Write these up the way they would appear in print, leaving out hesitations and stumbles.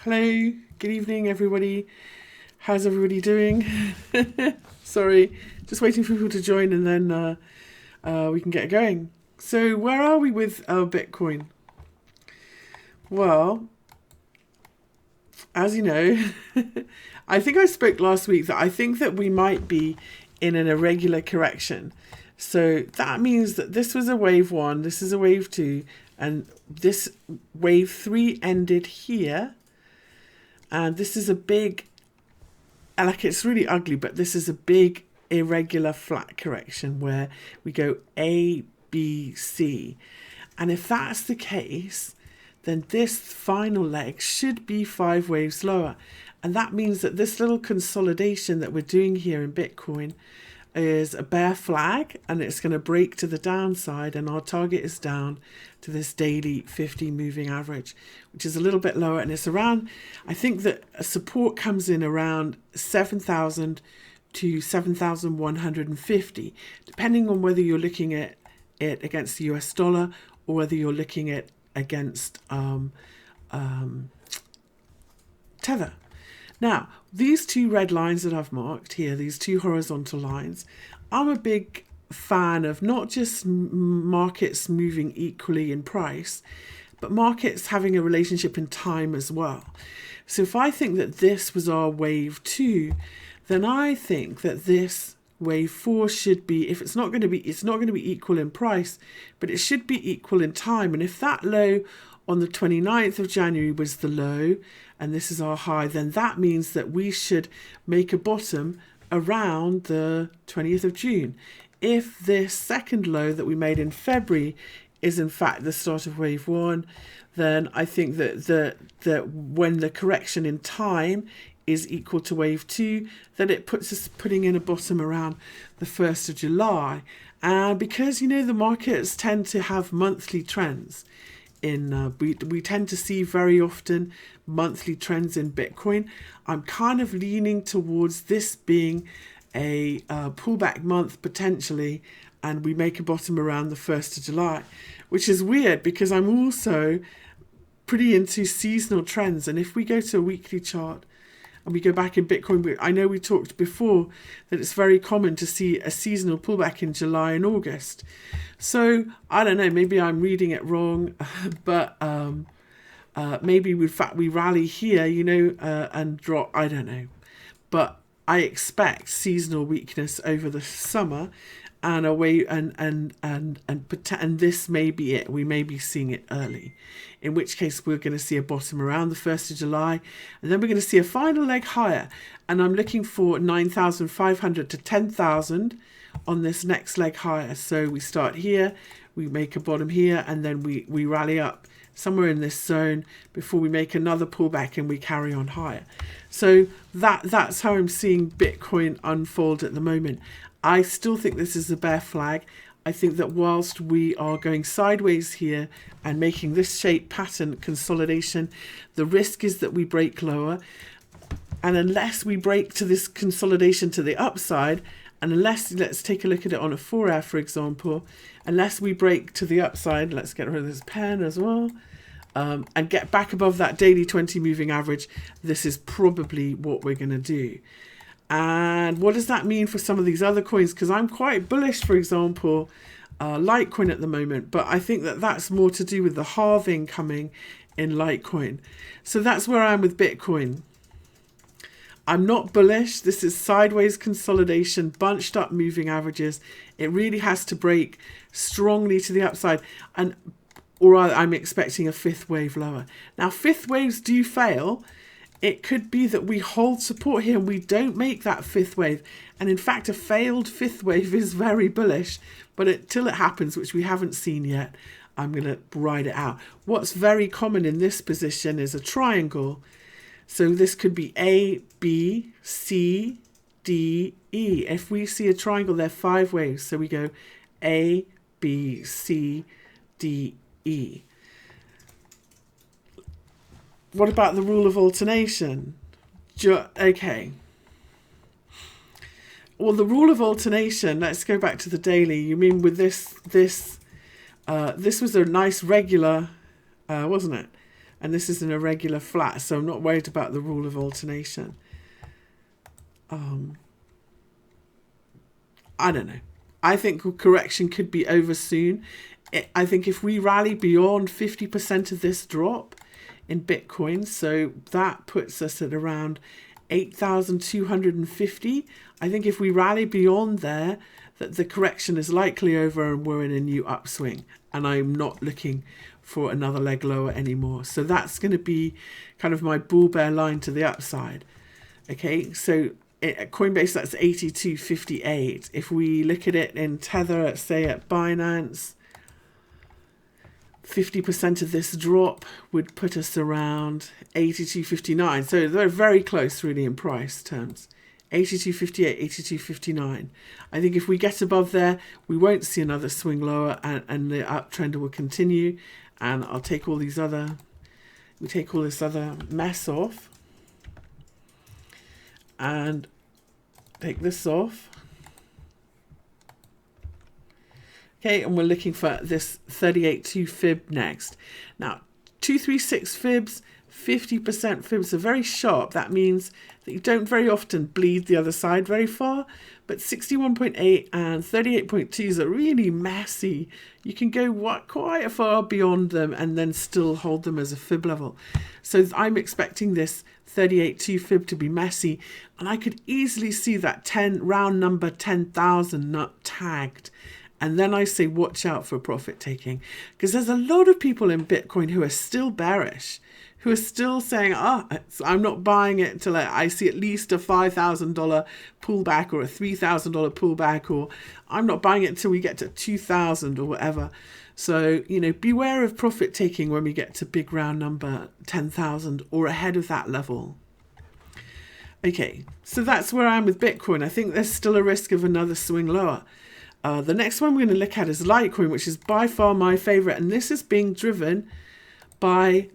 Hello, good evening, everybody. How's everybody doing? Sorry, just waiting for people to join and then we can get going. So where are we with Bitcoin? Well, as you know, I think I spoke last week that I think that we might be in an irregular correction. So that means that this was a wave 1, this is a wave 2, and this wave 3 ended here. And this is a big, like it's really ugly, but this is a big irregular flat correction where we go A, B, C. And if that's the case, then this final leg should be 5 waves lower. And that means that this little consolidation that we're doing here in Bitcoin is a bear flag, and it's going to break to the downside, and our target is down to this daily 50 moving average, which is a little bit lower, and it's around, I think that support comes in around 7,000 to 7,150, depending on whether you're looking at it against the US dollar or whether you're looking at against Tether. Now, these two red lines that I've marked here, these two horizontal lines, I'm a big fan of not just markets moving equally in price, but markets having a relationship in time as well. So if I think that this was our wave 2, then I think that this wave 4 should be, if it's not going to be equal in price, but it should be equal in time. And if that low on the 29th of January was the low, and this is our high, then that means that we should make a bottom around the 20th of June. If this second low that we made in February is in fact the start of wave 1, then I think that when the correction in time is equal to wave 2, that it puts us putting in a bottom around the 1st of July. And because, you know, the markets tend to have monthly trends, we tend to see very often monthly trends in Bitcoin. I'm kind of leaning towards this being a pullback month potentially, and we make a bottom around the 1st of July, which is weird because I'm also pretty into seasonal trends. And if we go to a weekly chart and we go back in Bitcoin, I know we talked before that it's very common to see a seasonal pullback in July and August. So I don't know, maybe I'm reading it wrong, but maybe we rally here, you know, and drop, I don't know. But I expect seasonal weakness over the summer, and and this may be it. We may be seeing it early, in which case we're going to see a bottom around the 1st of July, and then we're going to see a final leg higher. And I'm looking for 9,500 to 10,000 on this next leg higher. So we start here, we make a bottom here, and then we rally up somewhere in this zone before we make another pullback and we carry on higher. So that's how I'm seeing Bitcoin unfold at the moment. I still think this is a bear flag. I think that whilst we are going sideways here and making this shape pattern consolidation, the risk is that we break lower. And unless we break to this consolidation to the upside, and unless, let's take a look at it on a 4-hour, for example, unless we break to the upside, let's get rid of this pen as well, and get back above that daily 20 moving average, this is probably what we're going to do. And what does that mean for some of these other coins? Because I'm quite bullish, for example, Litecoin at the moment, but I think that that's more to do with the halving coming in Litecoin. So that's where I am with Bitcoin. I'm not bullish. This is sideways consolidation, bunched up moving averages. It really has to break strongly to the upside, or I'm expecting a 5th wave lower. Now, 5th waves do fail. It could be that we hold support here and we don't make that 5th wave. And in fact, a failed 5th wave is very bullish, but until it happens, which we haven't seen yet, I'm going to ride it out. What's very common in this position is a triangle. So this could be A, B, C, D, E. If we see a triangle, there are 5 waves. So we go A, B, C, D, E. What about the rule of alternation? Okay. Well, the rule of alternation, let's go back to the daily. You mean with this was a nice regular, wasn't it? And this is an irregular flat, so I'm not worried about the rule of alternation. I don't know. I think a correction could be over soon. I think if we rally beyond 50% of this drop in Bitcoin, so that puts us at around 8,250. I think if we rally beyond there, that the correction is likely over and we're in a new upswing. And I'm not looking for another leg lower anymore. So that's going to be kind of my bull bear line to the upside. Okay, so at Coinbase, that's 82.58. If we look at it in Tether, say at Binance, 50% of this drop would put us around 82.59. So they're very close, really, in price terms. 82.58, 82.59. I think if we get above there, we won't see another swing lower, and the uptrend will continue. And I'll take all these other, we take all this other mess off. And take this off. Okay, and we're looking for this 38.2 fib next. Now, 236 fibs, 50% fibs are very sharp. That means that you don't very often bleed the other side very far, but 61.8 and 38.2s are really messy. You can go quite far beyond them and then still hold them as a fib level. So I'm expecting this 38.2 fib to be messy, and I could easily see that round number 10,000 not tagged. And then I say watch out for profit taking, because there's a lot of people in Bitcoin who are still bearish, who are still saying, I'm not buying it until I see at least a $5,000 pullback or a $3,000 pullback, or I'm not buying it until we get to 2,000 or whatever. So, beware of profit taking when we get to big round number 10,000 or ahead of that level. Okay, so that's where I am with Bitcoin. I think there's still a risk of another swing lower. The next one we're going to look at is Litecoin, which is by far my favorite. And this is being driven by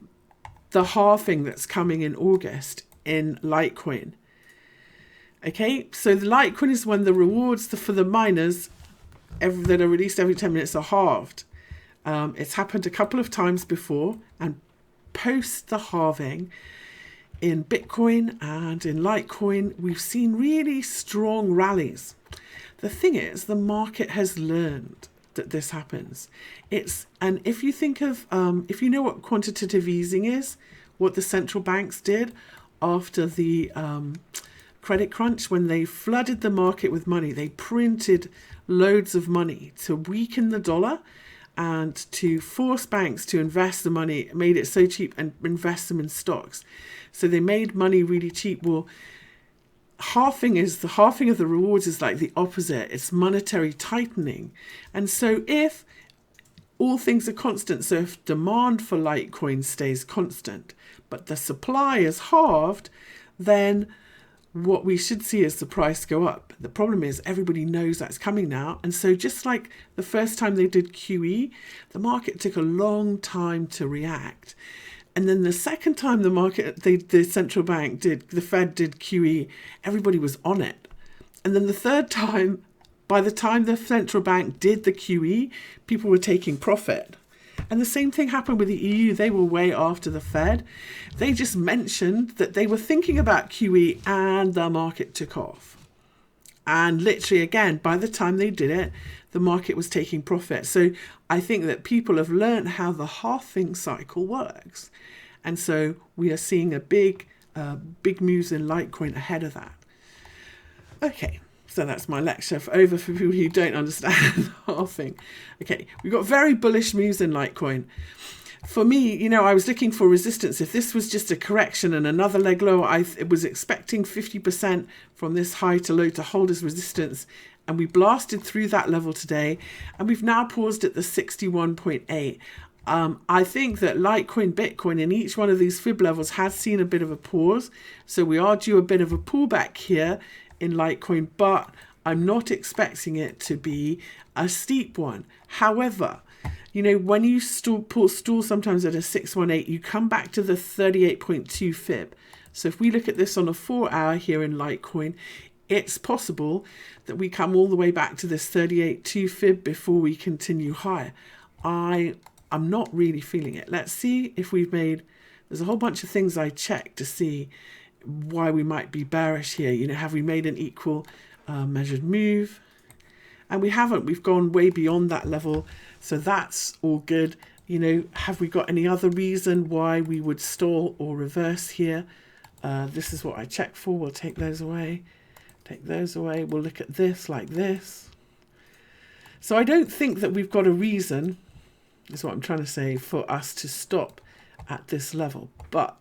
the halving that's coming in August in Litecoin. Okay, so the Litecoin is when the rewards for the miners that are released every 10 minutes are halved. It's happened a couple of times before, and post the halving in Bitcoin and in Litecoin, we've seen really strong rallies. The thing is, the market has learned that this happens. And if you think of, if you know what quantitative easing is, what the central banks did after the credit crunch, when they flooded the market with money, they printed loads of money to weaken the dollar and to force banks to invest the money, made it so cheap, and invest them in stocks. So they made money really cheap. Well, the halving of the rewards is like the opposite. It's monetary tightening. And so if all things are constant, so if demand for Litecoin stays constant, but the supply is halved, then what we should see is the price go up. The problem is everybody knows that's coming now. And so just like the first time they did QE, the market took a long time to react. And then the second time the central bank the Fed did QE, everybody was on it. And then the third time, by the time the central bank did the QE, people were taking profit. And the same thing happened with the EU. They were way after the Fed. They just mentioned that they were thinking about QE and the market took off. And literally, again, by the time they did it, the market was taking profit. So I think that people have learned how the halving cycle works. And so we are seeing a big moves in Litecoin ahead of that. Okay, so that's my lecture over for people who don't understand halving. Okay, we've got very bullish moves in Litecoin. For me, I was looking for resistance. If this was just a correction and another leg lower, I was expecting 50% from this high to low to hold as resistance. And we blasted through that level today. And we've now paused at the 61.8. I think that Litecoin, Bitcoin, in each one of these fib levels has seen a bit of a pause. So we are due a bit of a pullback here in Litecoin, but I'm not expecting it to be a steep one. However, when you stall sometimes at a 618, you come back to the 38.2 fib. So if we look at this on a 4-hour here in Litecoin, it's possible that we come all the way back to this 38.2 fib before we continue higher. I'm not really feeling it. Let's see if we've made There's a whole bunch of things I check to see why we might be bearish here. You know, have we made an equal measured move? And we haven't. We've gone way beyond that level. So that's all good. You know, have we got any other reason why we would stall or reverse here? This is what I check for. We'll take those away. Take those away. We'll look at this like this. So I don't think that we've got a reason, is what I'm trying to say, for us to stop at this level. But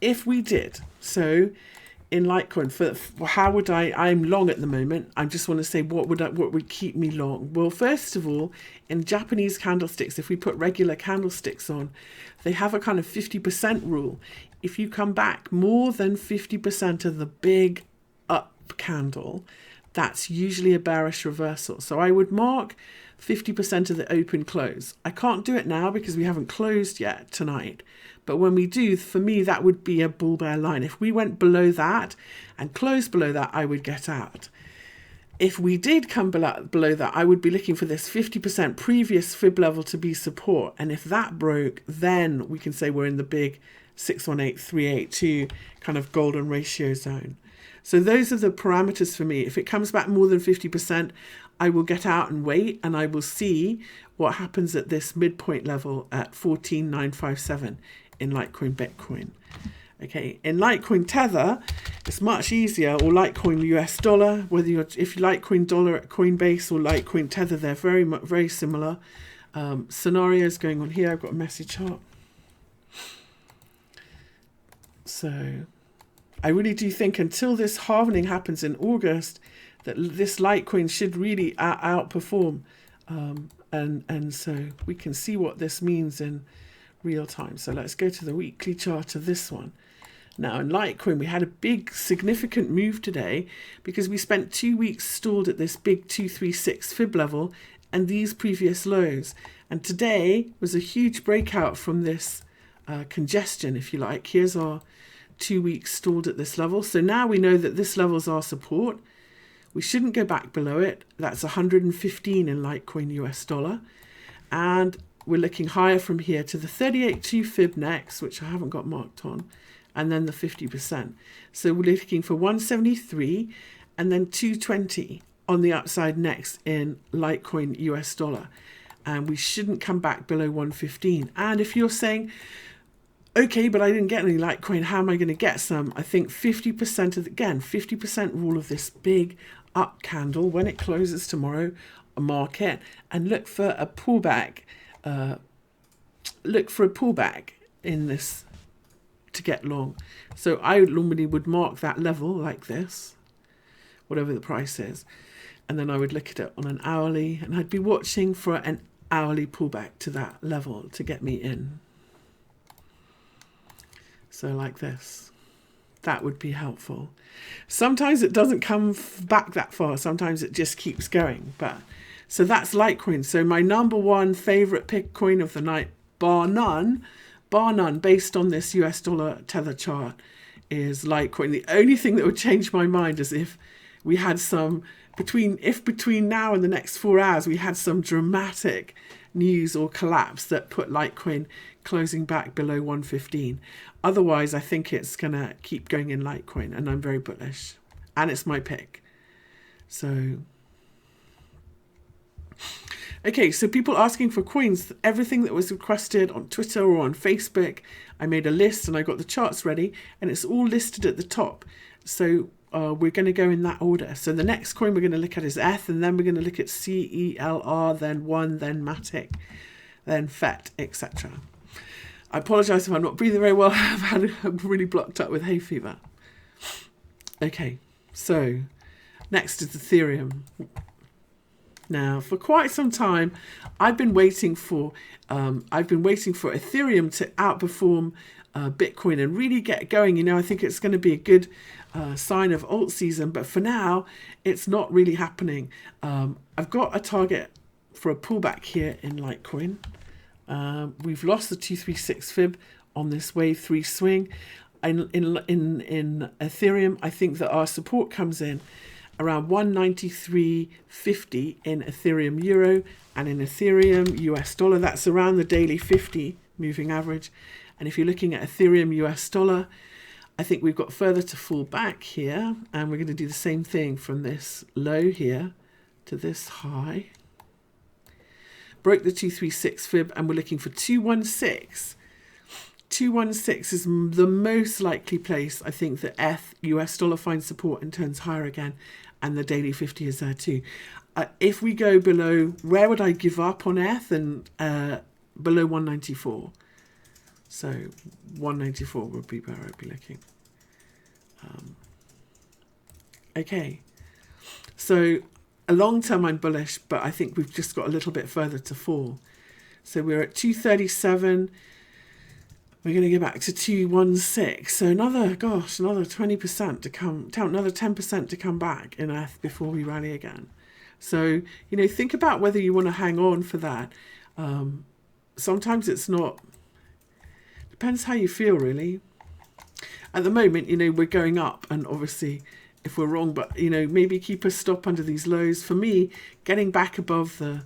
if we did, so in Litecoin, for how would I'm long at the moment. I just want to say what would keep me long. Well, first of all, in Japanese candlesticks, if we put regular candlesticks on, they have a kind of 50% rule. If you come back more than 50% of the big up candle, that's usually a bearish reversal. So I would mark 50% of the open close. I can't do it now because we haven't closed yet tonight. But when we do, for me, that would be a bull bear line. If we went below that and closed below that, I would get out. If we did come below that, I would be looking for this 50% previous fib level to be support. And if that broke, then we can say we're in the big 618382 kind of golden ratio zone. So those are the parameters for me. If it comes back more than 50%, I will get out and wait, and I will see what happens at this midpoint level at 14,957 in Litecoin Bitcoin. Okay, in Litecoin Tether, it's much easier, or Litecoin US dollar, if you Litecoin dollar at Coinbase or Litecoin Tether, they're very similar. Scenarios going on here. I've got a message chart. So I really do think until this halving happens in August, that this Litecoin should really outperform. And so we can see what this means in real time. So let's go to the weekly chart of this one. Now in Litecoin, we had a big significant move today because we spent 2 weeks stalled at this big 236 fib level and these previous lows. And today was a huge breakout from this congestion, if you like. Here's our 2 weeks stalled at this level. So now we know that this level's our support. We shouldn't go back below it. That's 115 in Litecoin US dollar. And we're looking higher from here to the 38.2 fib next, which I haven't got marked on, and then the 50%. So we're looking for 173 and then 220 on the upside next in Litecoin US dollar. And we shouldn't come back below 115. And if you're saying, okay, but I didn't get any Litecoin, how am I going to get some? I think 50% of, again, 50% rule of this big up candle when it closes tomorrow, market, and look for a pullback. Look for a pullback in this to get long. So I normally would mark that level like this, whatever the price is, and then I would look at it on an hourly, and I'd be watching for an hourly pullback to that level to get me in. So like this, that would be helpful. Sometimes it doesn't come back that far. Sometimes it just keeps going. But so that's Litecoin. So my number one favorite pick coin of the night, bar none, based on this US dollar tether chart, is Litecoin. The only thing that would change my mind is if we had some between now and the next 4 hours we had some dramatic news or collapse that put Litecoin closing back below 115. Otherwise, I think it's going to keep going in Litecoin, and I'm very bullish. And it's my pick. So, okay, so people asking for coins, everything that was requested on Twitter or on Facebook, I made a list and I got the charts ready, and it's all listed at the top. So we're going to go in that order. So the next coin we're going to look at is ETH, and then we're going to look at CELR, then One, then Matic, then FET, etc. I apologise if I'm not breathing very well. I'm really blocked up with hay fever. Okay, so next is Ethereum. Now, for quite some time, I've been waiting for Ethereum to outperform Bitcoin and really get going. You know, I think it's going to be a good sign of alt season, but for now, it's not really happening. I've got a target for a pullback here in Litecoin. We've lost the 236 fib on this wave 3 swing. In Ethereum, I think that our support comes in around 193.50 in Ethereum Euro, and in Ethereum US dollar, that's around the daily 50 moving average. And if you're looking at Ethereum US dollar, I think we've got further to fall back here, and we're going to do the same thing from this low here to this high. Broke the 236 fib, and we're looking for 216. 216 is the most likely place I think that US dollar finds support and turns higher again, and the daily 50 is there too. If we go below, where would I give up on and below 194? So 194 would be where I'd be looking. Okay, so a long term I'm bullish, but I think we've just got a little bit further to fall. So we're at 237. We're going to go back to 216. So another 20% to come, another 10% to come back in ETH before we rally again. So, you know, think about whether you want to hang on for that. Sometimes it's not, depends how you feel really. At the moment, you know, we're going up, and obviously if we're wrong, but, you know, maybe keep a stop under these lows. For me, getting back above the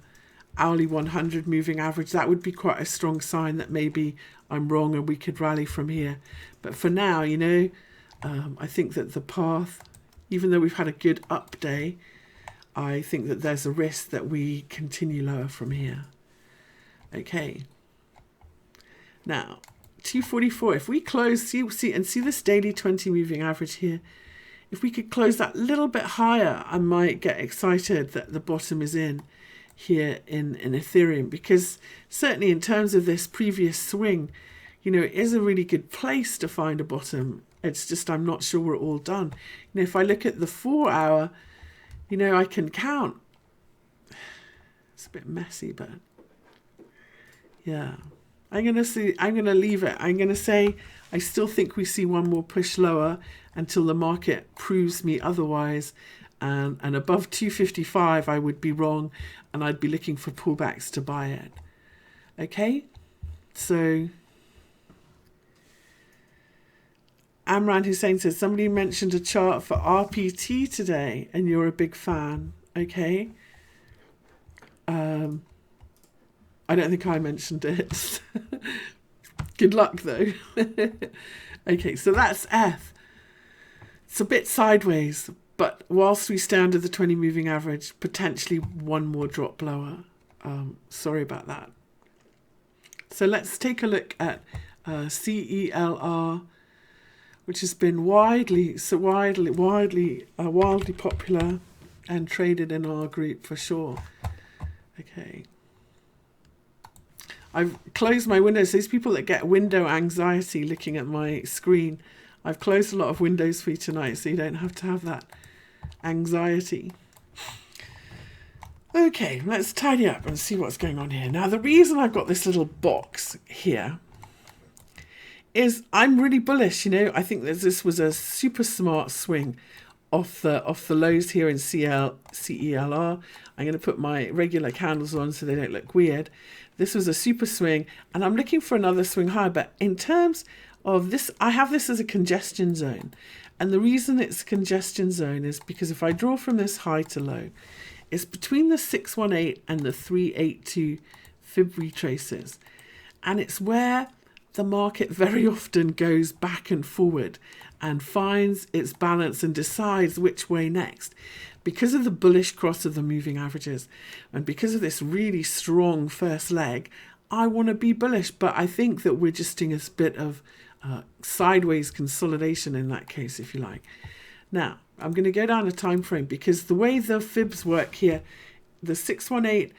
hourly 100 moving average, that would be quite a strong sign that maybe I'm wrong and we could rally from here. But for now, you know, I think that the path, even though we've had a good up day, I think that there's a risk that we continue lower from here. Okay. Now, 244, if we close, see this daily 20 moving average here, if we could close that little bit higher, I might get excited that the bottom is in here in Ethereum, because certainly in terms of this previous swing, you know, it is a really good place to find a bottom. It's just I'm not sure we're all done. You know, if I look at the 4 hour, you know, I can count. It's a bit messy, but yeah. I'm going to leave it. I'm going to say I still think we see one more push lower until the market proves me otherwise. And above 255, I would be wrong, and I'd be looking for pullbacks to buy it. Okay? So Amran Hussein says, somebody mentioned a chart for RPT today, and you're a big fan. Okay? I don't think I mentioned it. Good luck, though. Okay, so that's ETH. It's a bit sideways, but whilst we stay under the 20 moving average, potentially one more drop lower. Sorry about that. So let's take a look at CELR, which has been wildly popular and traded in our group for sure. Okay. I've closed my windows. These people that get window anxiety looking at my screen, I've closed a lot of windows for you tonight, so you don't have to have that anxiety. Okay, let's tidy up and see what's going on here. Now, the reason I've got this little box here is I'm really bullish. You know, I think that this was a super smart swing off the lows here in CELR. I'm going to put my regular candles on so they don't look weird. This was a super swing, and I'm looking for another swing higher. But in terms of this, I have this as a congestion zone. And the reason it's a congestion zone is because if I draw from this high to low, it's between the 618 and the 382 fib retraces. And it's where the market very often goes back and forward and finds its balance and decides which way next. Because of the bullish cross of the moving averages and because of this really strong first leg, I want to be bullish, but I think that we're just doing a bit of sideways consolidation in that case, if you like. Now, I'm going to go down a time frame because the way the fibs work here, the 618,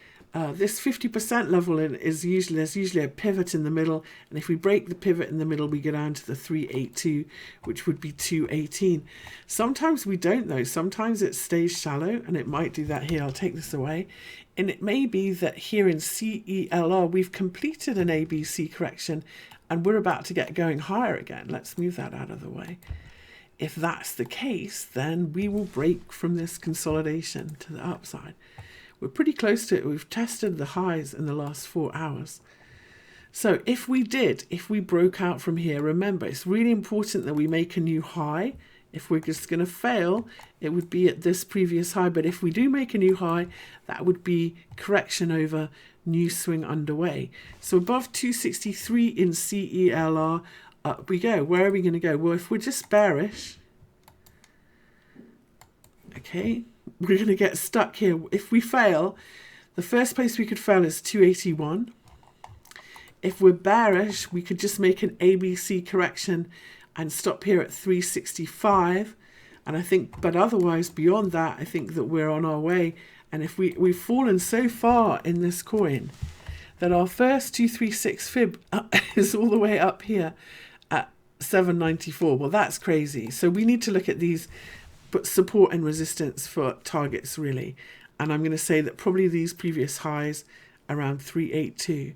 this 50% level there's usually a pivot in the middle, and if we break the pivot in the middle, we go down to the 382, which would be 218. Sometimes we don't though. Sometimes it stays shallow, and it might do that here. I'll take this away. And it may be that here in CELR, we've completed an ABC correction, and we're about to get going higher again. Let's move that out of the way. If that's the case, then we will break from this consolidation to the upside. We're pretty close to it. We've tested the highs in the last 4 hours. So if we broke out from here, remember, it's really important that we make a new high If we're just going to fail, it would be at this previous high. But if we do make a new high, that would be correction over new swing underway. So above 263 in CELR, up we go. Where are we going to go? Well, if we're just bearish, okay, we're going to get stuck here. If we fail, the first place we could fail is 281. If we're bearish, we could just make an ABC correction and stop here at 365. And I think, but otherwise beyond that, I think that we're on our way. And if we've fallen so far in this coin that our first 236 fib is all the way up here at 794. Well, that's crazy. So we need to look at these support and resistance for targets really. And I'm going to say that probably these previous highs around 382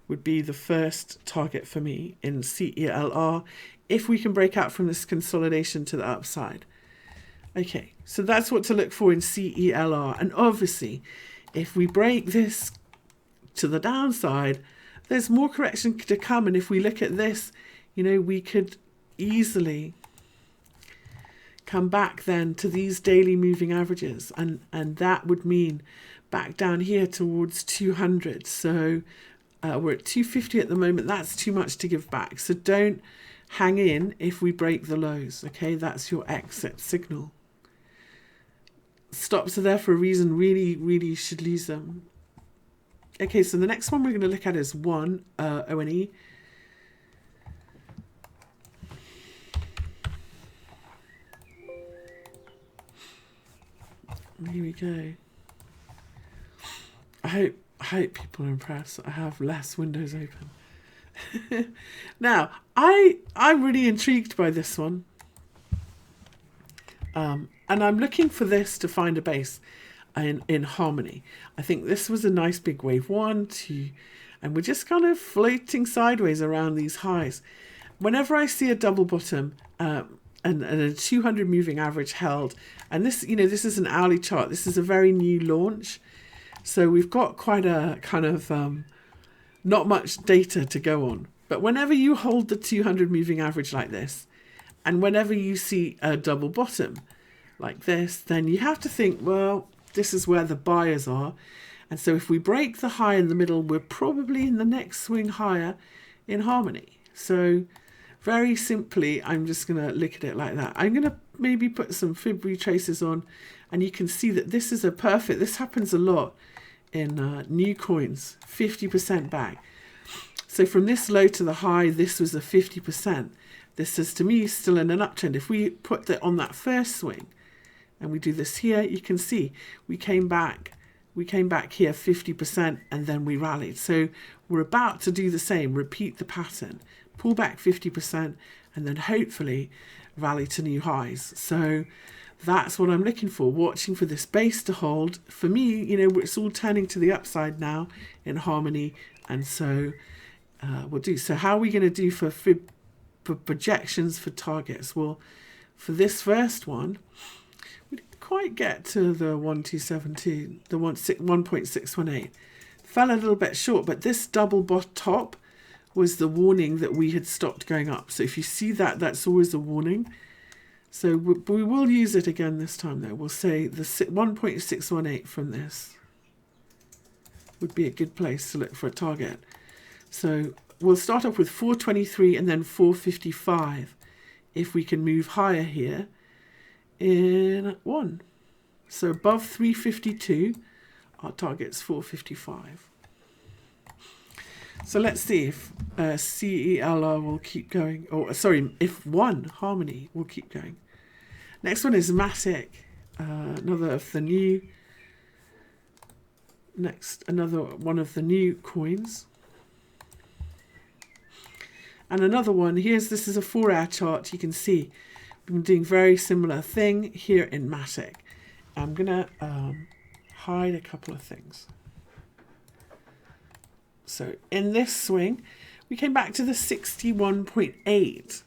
would be the first target for me in CELR if we can break out from this consolidation to the upside. Okay, so that's what to look for in CELR. And obviously, if we break this to the downside, there's more correction to come. And if we look at this, you know, we could easily come back then to these daily moving averages. And that would mean back down here towards 200. So we're at 250 at the moment. That's too much to give back. So don't hang in if we break the lows. Okay, that's your exit signal. Stops are there for a reason. Really, really should lose them. Okay, so the next one we're going to look at is ONE. Here we go. I hope people are impressed. I have less windows open. Now, I'm really intrigued by this one. And I'm looking for this to find a base in harmony. I think this was a nice big wave, 1, 2, and we're just kind of floating sideways around these highs. Whenever I see a double bottom and a 200 moving average held, and this, you know, this is an hourly chart. This is a very new launch. So we've got quite a kind of not much data to go on. But whenever you hold the 200 moving average like this, and whenever you see a double bottom like this, then you have to think, well, this is where the buyers are. And so if we break the high in the middle, we're probably in the next swing higher in harmony. So very simply, I'm just going to look at it like that. I'm going to maybe put some fib retraces on, and you can see that this is a perfect, this happens a lot in new coins, 50% back. So from this low to the high, this was a 50%. This is, to me, still in an uptrend. If we put that on that first swing, and we do this here, you can see we came back here 50%, and then we rallied. So we're about to do the same, repeat the pattern, pull back 50%, and then hopefully rally to new highs. So that's what I'm looking for, watching for this base to hold. For me, you know, it's all turning to the upside now in harmony, and so we'll do. So how are we going to do for projections for targets? Well, for this first one, we didn't quite get to the 1272, the 1.618. Fell a little bit short, but this double top was the warning that we had stopped going up. So if you see that, that's always a warning. So we will use it again this time though. We'll say the 1.618 from this would be a good place to look for a target. So we'll start off with 423 and then 455 if we can move higher here in one. So above 352, our target's 455. So let's see if CELR will keep going, or sorry, if ONE Harmony will keep going. Next one is Matic, another of the new, another one of the new coins. And another one, this is a 4-hour chart. You can see we've been doing very similar thing here in Matic. I'm going to hide a couple of things. So in this swing, we came back to the 61.8.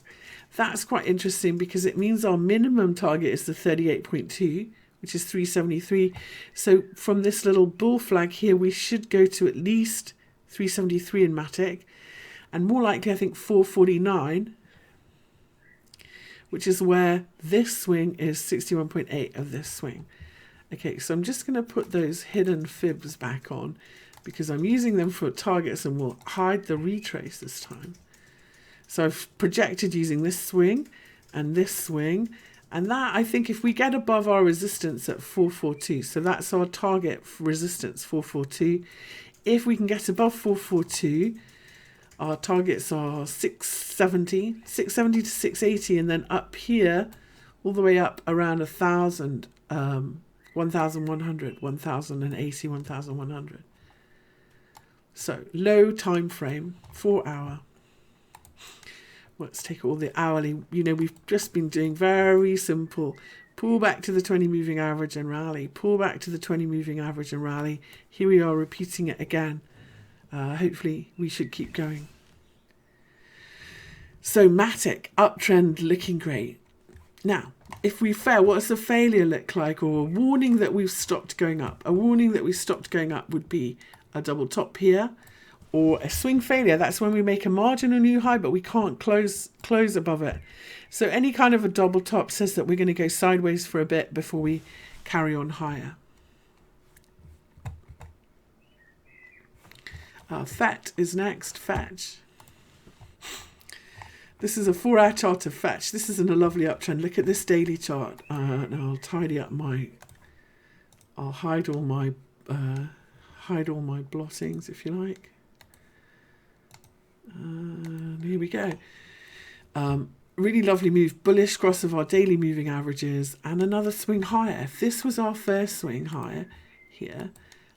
That's quite interesting because it means our minimum target is the 38.2, which is 373. So from this little bull flag here, we should go to at least 373 in Matic. And more likely, I think 449 which is where this swing is 61.8 of this swing. Okay, so I'm just going to put those hidden fibs back on because I'm using them for targets, and we'll hide the retrace this time. So I've projected using this swing and this swing, and that, I think, if we get above our resistance at 442, so that's our target resistance, 442. If we can get above 442, our targets are 670 to 680, and then up here, all the way up around 1,000, 1,100, 1,080, 1,100. So low time frame, 4 hour. Let's take all the hourly. You know, we've just been doing very simple. Pull back to the 20 moving average and rally. Pull back to the 20 moving average and rally. Here we are repeating it again. Hopefully we should keep going. So Matic, uptrend looking great. Now, if we fail, what does the failure look like? Or a warning that we've stopped going up? A warning that we've stopped going up would be a double top here, or a swing failure. That's when we make a marginal new high, but we can't close above it. So any kind of a double top says that we're going to go sideways for a bit before we carry on higher. Fetch is next. Fetch. This is a 4-hour chart of Fetch. This is in a lovely uptrend. Look at this daily chart. And I'll tidy up my. I'll hide all my blottings, if you like. Here we go. Really lovely move. Bullish cross of our daily moving averages and another swing higher. If this was our first swing higher here,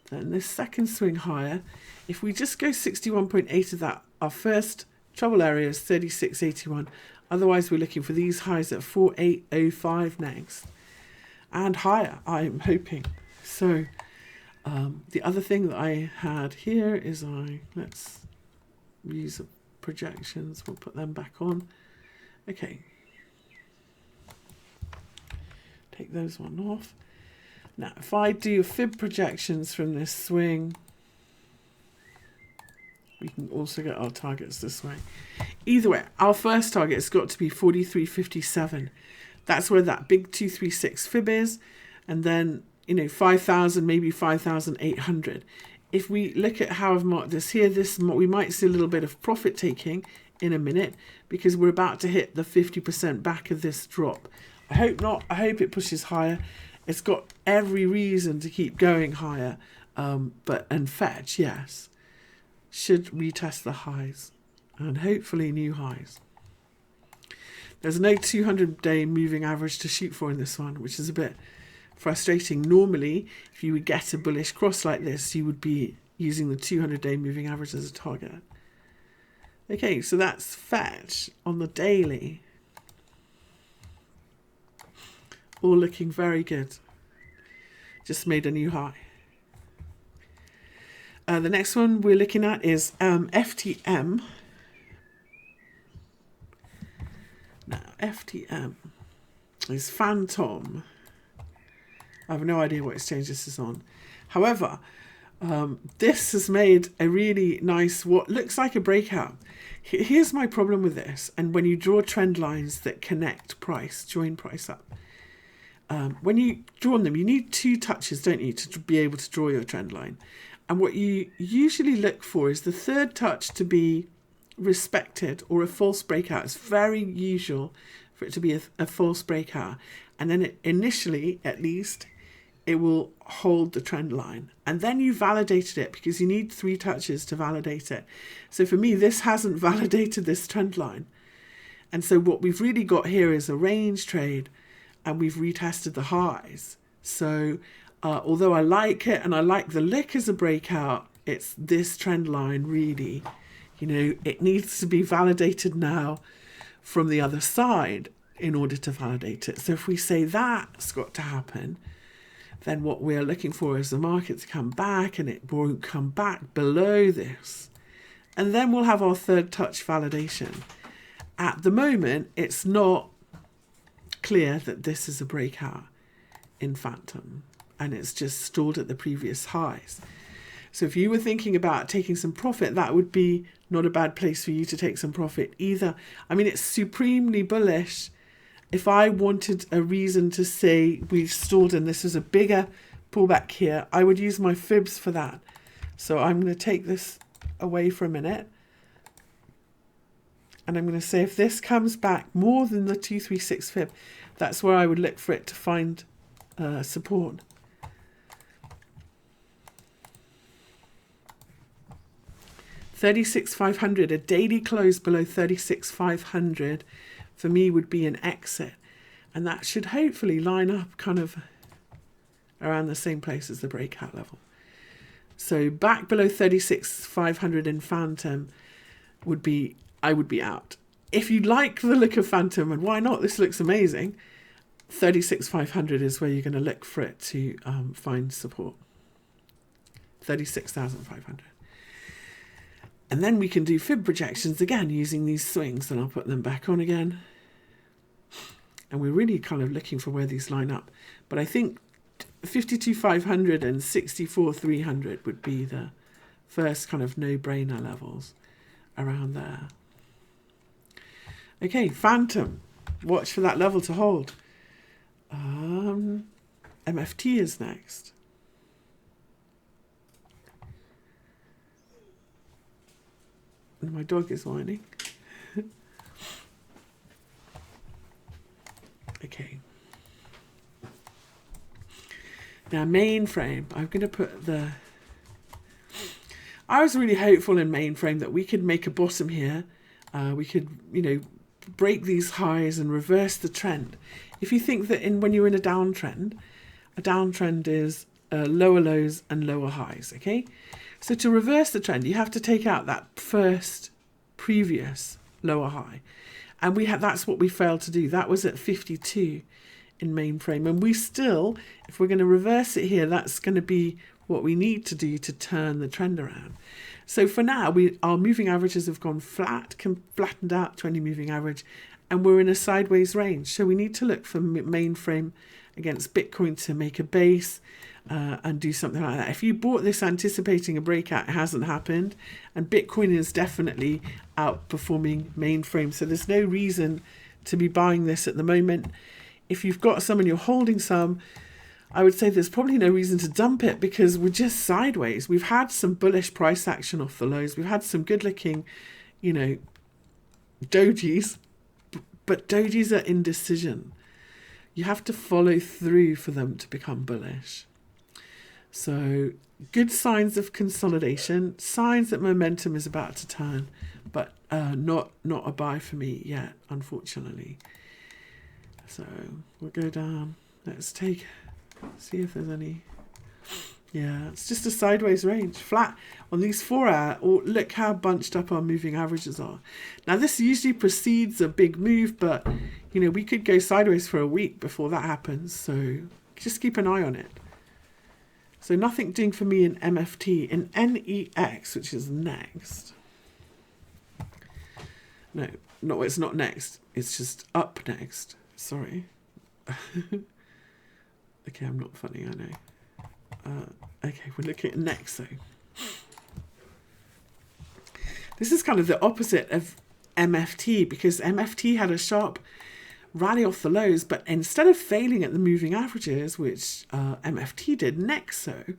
then this second swing higher, if we just go 61.8 of that, our first trouble area is 36.81. Otherwise, we're looking for these highs at 48.05 next and higher, I'm hoping. So the other thing that I had here is let's use the projections. We'll put them back on. Okay. Take those one off. Now, if I do fib projections from this swing, we can also get our targets this way. Either way, our first target has got to be 43.57. That's where that big 236 fib is. And then, 5,000, maybe 5,800. If we look at how I've marked this here, we might see a little bit of profit taking in a minute because we're about to hit the 50% back of this drop. I hope not. I hope it pushes higher. It's got every reason to keep going higher. And Fetch, yes, should retest the highs and hopefully new highs. There's no 200-day moving average to shoot for in this one, which is a bit frustrating. Normally, if you would get a bullish cross like this, you would be using the 200-day moving average as a target. Okay, so that's Fetch on the daily. All looking very good. Just made a new high. The next one we're looking at is FTM. Now, FTM is Fantom. I have no idea what exchange this is on. However, this has made a really nice, what looks like a breakout. Here's my problem with this. And when you draw trend lines that connect price, join price up. When you draw them, you need 2 touches, don't you, to be able to draw your trend line. And what you usually look for is the third touch to be respected or a false breakout. It's very usual for it to be a false breakout. And then initially, at least, it will hold the trend line. And then you validated it because you need 3 touches to validate it. So for me, this hasn't validated this trend line. And so what we've really got here is a range trade, and we've retested the highs. So although I like it and I like the lick as a breakout, it's this trend line really, it needs to be validated now from the other side in order to validate it. So if we say that's got to happen, then what we're looking for is the market to come back, and it won't come back below this. And then we'll have our third touch validation. At the moment, it's not clear that this is a breakout in Fantom, and it's just stalled at the previous highs. So if you were thinking about taking some profit, that would be not a bad place for you to take some profit either. I mean, it's supremely bullish, if I wanted a reason to say we've stalled and this is a bigger pullback here, I would use my fibs for that. So I'm going to take this away for a minute. And I'm going to say if this comes back more than the 236 fib, that's where I would look for it to find support. $36,500, a daily close below $36,500 for me would be an exit. And that should hopefully line up kind of around the same place as the breakout level. So back below 36,500 in Fantom would be, I would be out. If you like the look of Fantom, and why not, this looks amazing, 36,500 is where you're going to look for it to find support. 36,500. And then we can do fib projections again using these swings, and I'll put them back on again. And we're really kind of looking for where these line up. But I think 52,500 and 64,300 would be the first kind of no-brainer levels around there. Okay, Fantom. Watch for that level to hold. MFT is next. And my dog is whining. Okay. Now, Mainframe. I'm going to put the... I was really hopeful in Mainframe that we could make a bottom here. We could, you know, break these highs and reverse the trend. If you think that when you're in a downtrend is lower lows and lower highs, okay? So to reverse the trend, you have to take out that first previous lower high. And that's what we failed to do. That was at 52 in Mainframe. And we still, if we're going to reverse it here, that's going to be what we need to do to turn the trend around. So for now, our moving averages have gone flat, flattened out 20 moving average, and we're in a sideways range. So we need to look for Mainframe against Bitcoin to make a base and do something like that. If you bought this anticipating a breakout, it hasn't happened, and Bitcoin is definitely outperforming Mainframe. So there's no reason to be buying this at the moment. If you've got some and you're holding some, I would say there's probably no reason to dump it because we're just sideways. We've had some bullish price action off the lows. We've had some good looking, you know, dojis, but dojis are indecision. You have to follow through for them to become bullish. So good signs of consolidation, signs that momentum is about to turn, but not a buy for me yet, unfortunately. So we'll go down. Let's see if there's any. Yeah, it's just a sideways range, flat on these 4 hour. Or look how bunched up our moving averages are. Now this usually precedes a big move, but you know, we could go sideways for a week before that happens. So just keep an eye on it. So nothing doing for me in MFT. In NEX, which is next. No, it's not next. It's just up next. Sorry. Okay, I'm not funny, I know. Okay, we're looking at Nexo. This is kind of the opposite of MFT because MFT had a sharp rally off the lows, but instead of failing at the moving averages, which MFT did, Nexo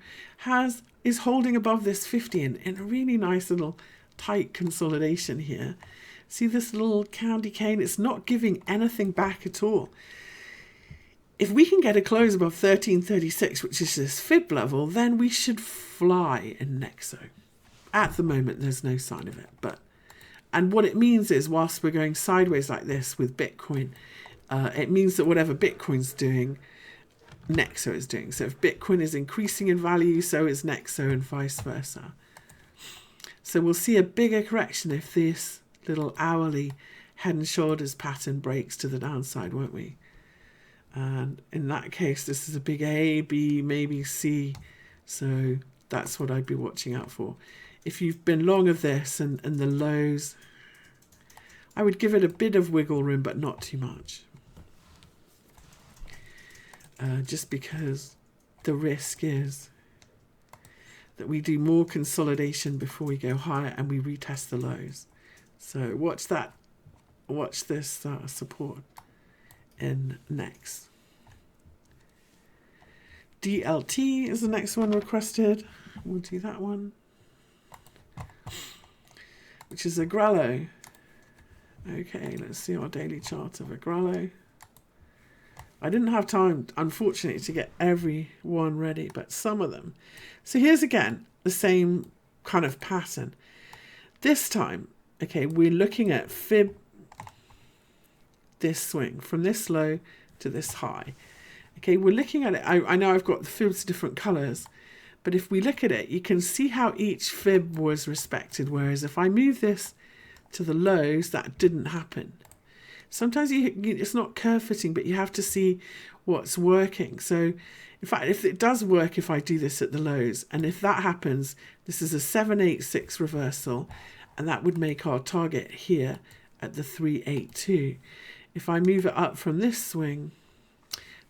is holding above this 50 in a really nice little tight consolidation here. See this little candy cane? It's not giving anything back at all. If we can get a close above 1336, which is this fib level, then we should fly in Nexo. At the moment, there's no sign of it. And what it means is, whilst we're going sideways like this with Bitcoin, it means that whatever Bitcoin's doing, Nexo is doing. So if Bitcoin is increasing in value, so is Nexo and vice versa. So we'll see a bigger correction if this little hourly head and shoulders pattern breaks to the downside, won't we? And in that case, this is a big A, B, maybe C. So that's what I'd be watching out for. If you've been long of this and the lows, I would give it a bit of wiggle room, but not too much. Just because the risk is that we do more consolidation before we go higher and we retest the lows. So watch that. Watch this support in Nex. DLT is the next one requested. We'll do that one, which is a Agrello. Okay, let's see our daily chart of Agrello. I didn't have time, unfortunately, to get every one ready, but some of them. So here's again the same kind of pattern. This time, okay, we're looking at fib this swing from this low to this high. Okay, we're looking at it. I know I've got the fibs different colors, but if we look at it, you can see how each fib was respected. Whereas if I move this to the lows, that didn't happen. Sometimes it's not curve fitting, but you have to see what's working. So in fact, if it does work, if I do this at the lows, and if that happens, this is a 786 reversal, and that would make our target here at the 382. If I move it up from this swing,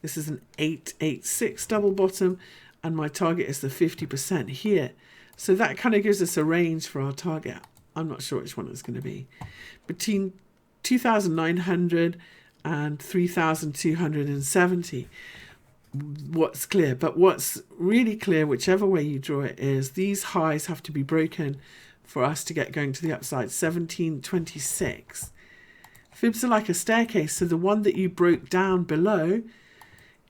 this is an 886 double bottom, and my target is the 50% here. So that kind of gives us a range for our target. I'm not sure which one it's going to be. Between 2,900 and 3,270. What's clear, but what's really clear, whichever way you draw it, is these highs have to be broken for us to get going to the upside. 1726. Fibs are like a staircase, so the one that you broke down below,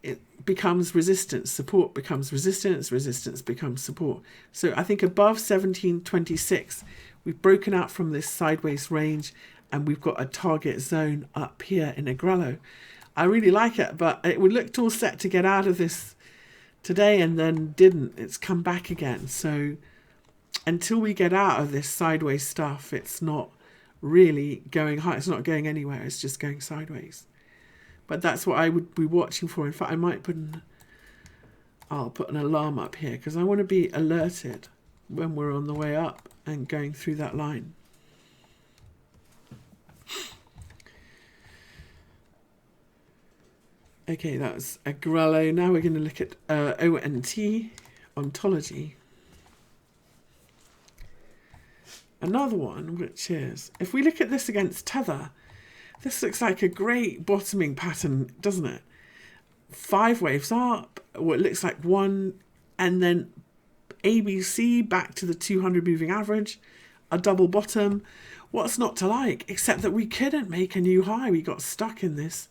it becomes resistance, support becomes resistance, resistance becomes support. So I think above 1726, we've broken out from this sideways range, and we've got a target zone up here in Agrello. I really like it, but it looked all set to get out of this today and then didn't. It's come back again. So until we get out of this sideways stuff, it's not really going high. It's not going anywhere. It's just going sideways. But that's what I would be watching for. In fact, I might I'll put an alarm up here because I want to be alerted when we're on the way up and going through that line. Okay, that's Agrello. Now we're going to look at ONT, Ontology. Another one, which is, if we look at this against Tether, this looks like a great bottoming pattern, doesn't it? 5 waves up, what looks like one, and then ABC back to the 200 moving average, a double bottom. What's not to like, except that we couldn't make a new high. We got stuck in this,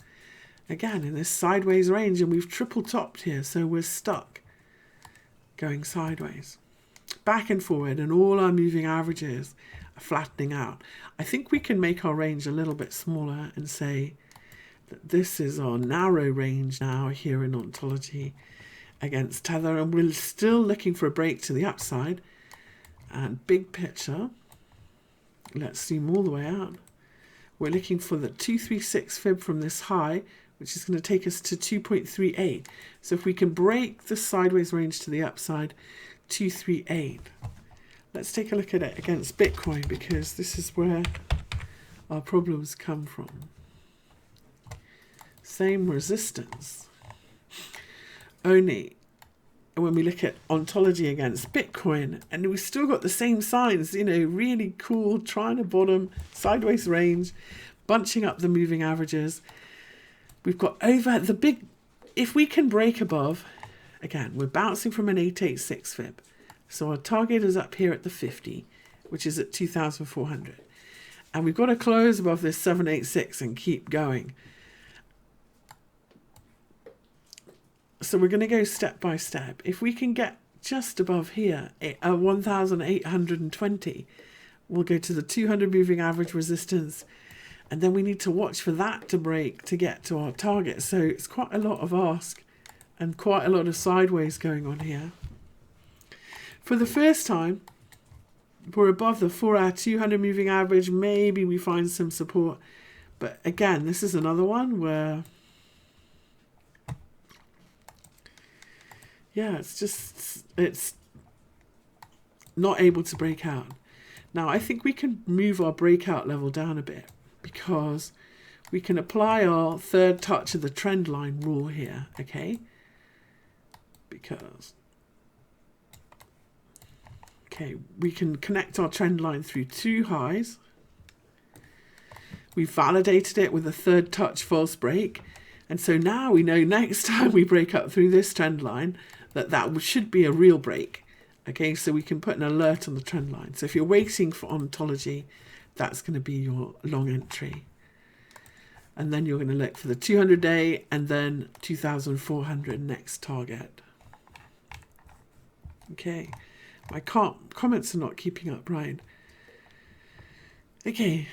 again, in this sideways range, and we've triple topped here, so we're stuck going sideways. Back and forward, and all our moving averages are flattening out. I think we can make our range a little bit smaller and say that this is our narrow range now here in Ontology against Tether, and we're still looking for a break to the upside. And big picture, let's zoom all the way out. We're looking for the 236 fib from this high, which is going to take us to 2.38. So if we can break the sideways range to the upside, 238. Let's take a look at it against Bitcoin, because this is where our problems come from. Same resistance. Only when we look at Ontology against Bitcoin, and we've still got the same signs, you know, really cool, trying to bottom, sideways range, bunching up the moving averages. We've got over the big, if we can break above, again, we're bouncing from an 886 fib. So our target is up here at the 50, which is at 2,400. And we've got to close above this 786 and keep going. So we're going to go step by step. If we can get just above here, 1,820, we'll go to the 200 moving average resistance. And then we need to watch for that to break to get to our target. So it's quite a lot of ask and quite a lot of sideways going on here. For the first time, we're above the 4-hour 200 moving average. Maybe we find some support. But again, this is another one where, yeah, it's not able to break out. Now, I think we can move our breakout level down a bit, because we can apply our third touch of the trend line rule here, okay? Because, okay, we can connect our trend line through 2 highs. We validated it with a third touch false break. And so now we know next time we break up through this trend line that should be a real break. Okay, so we can put an alert on the trend line. So if you're waiting for Ontology, that's going to be your long entry. And then you're going to look for the 200-day and then 2,400 next target. Okay, my comments are not keeping up, Brian. Okay,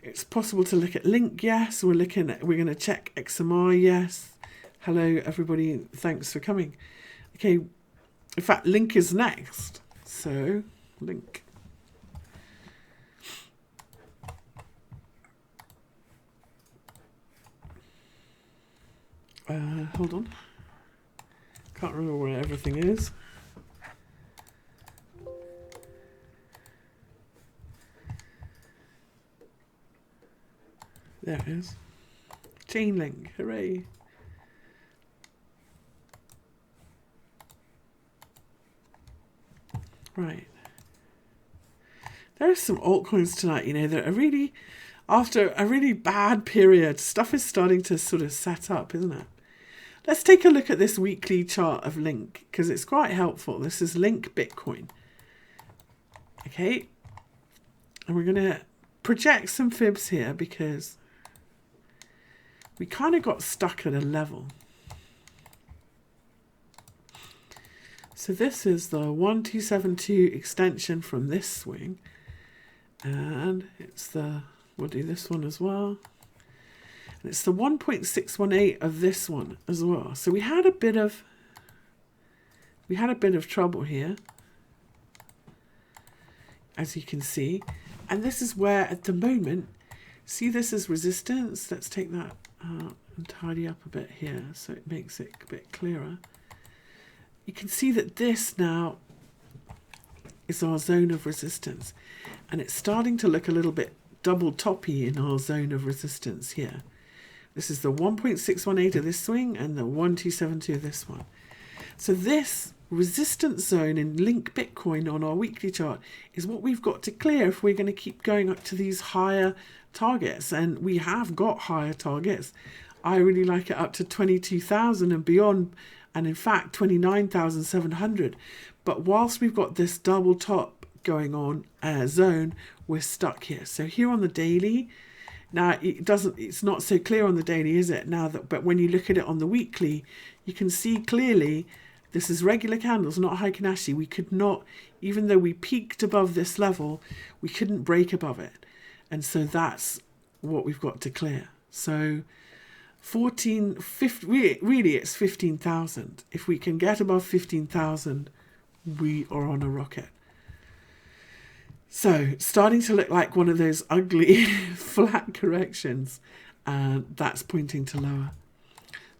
it's possible to look at Link, yes. We're going to check XMR, yes. Hello, everybody. Thanks for coming. Okay, in fact, Link is next. So, Link. Hold on. Can't remember where everything is. There it is. Chainlink, hooray. Right. There are some altcoins tonight, you know, that are really, after a really bad period, stuff is starting to sort of set up, isn't it? Let's take a look at this weekly chart of Link, because it's quite helpful. This is Link Bitcoin. Okay. And we're going to project some fibs here because we kind of got stuck at a level. So this is the 1272 extension from this swing. And it's the, we'll do this one as well. And it's the 1.618 of this one as well. So we had a bit of trouble here, as you can see. And this is where at the moment, see this is resistance. Let's take that out and tidy up a bit here so it makes it a bit clearer. You can see that this now is our zone of resistance. And it's starting to look a little bit double toppy in our zone of resistance here. This is the 1.618 of this swing and the 1272 of this one. So this resistance zone in Link Bitcoin on our weekly chart is what we've got to clear if we're going to keep going up to these higher targets. And we have got higher targets. I really like it up to 22,000 and beyond, and in fact 29,700. But whilst we've got this double top going on zone, we're stuck here. So here on the daily, now it's not so clear on the daily, is it? But when you look at it on the weekly, you can see clearly this is regular candles, not Heikinashi. We could not, even though we peaked above this level, we couldn't break above it. And so that's what we've got to clear. So 14, 15, really it's 15,000. If we can get above 15,000, we are on a rocket. So starting to look like one of those ugly flat corrections, and that's pointing to lower.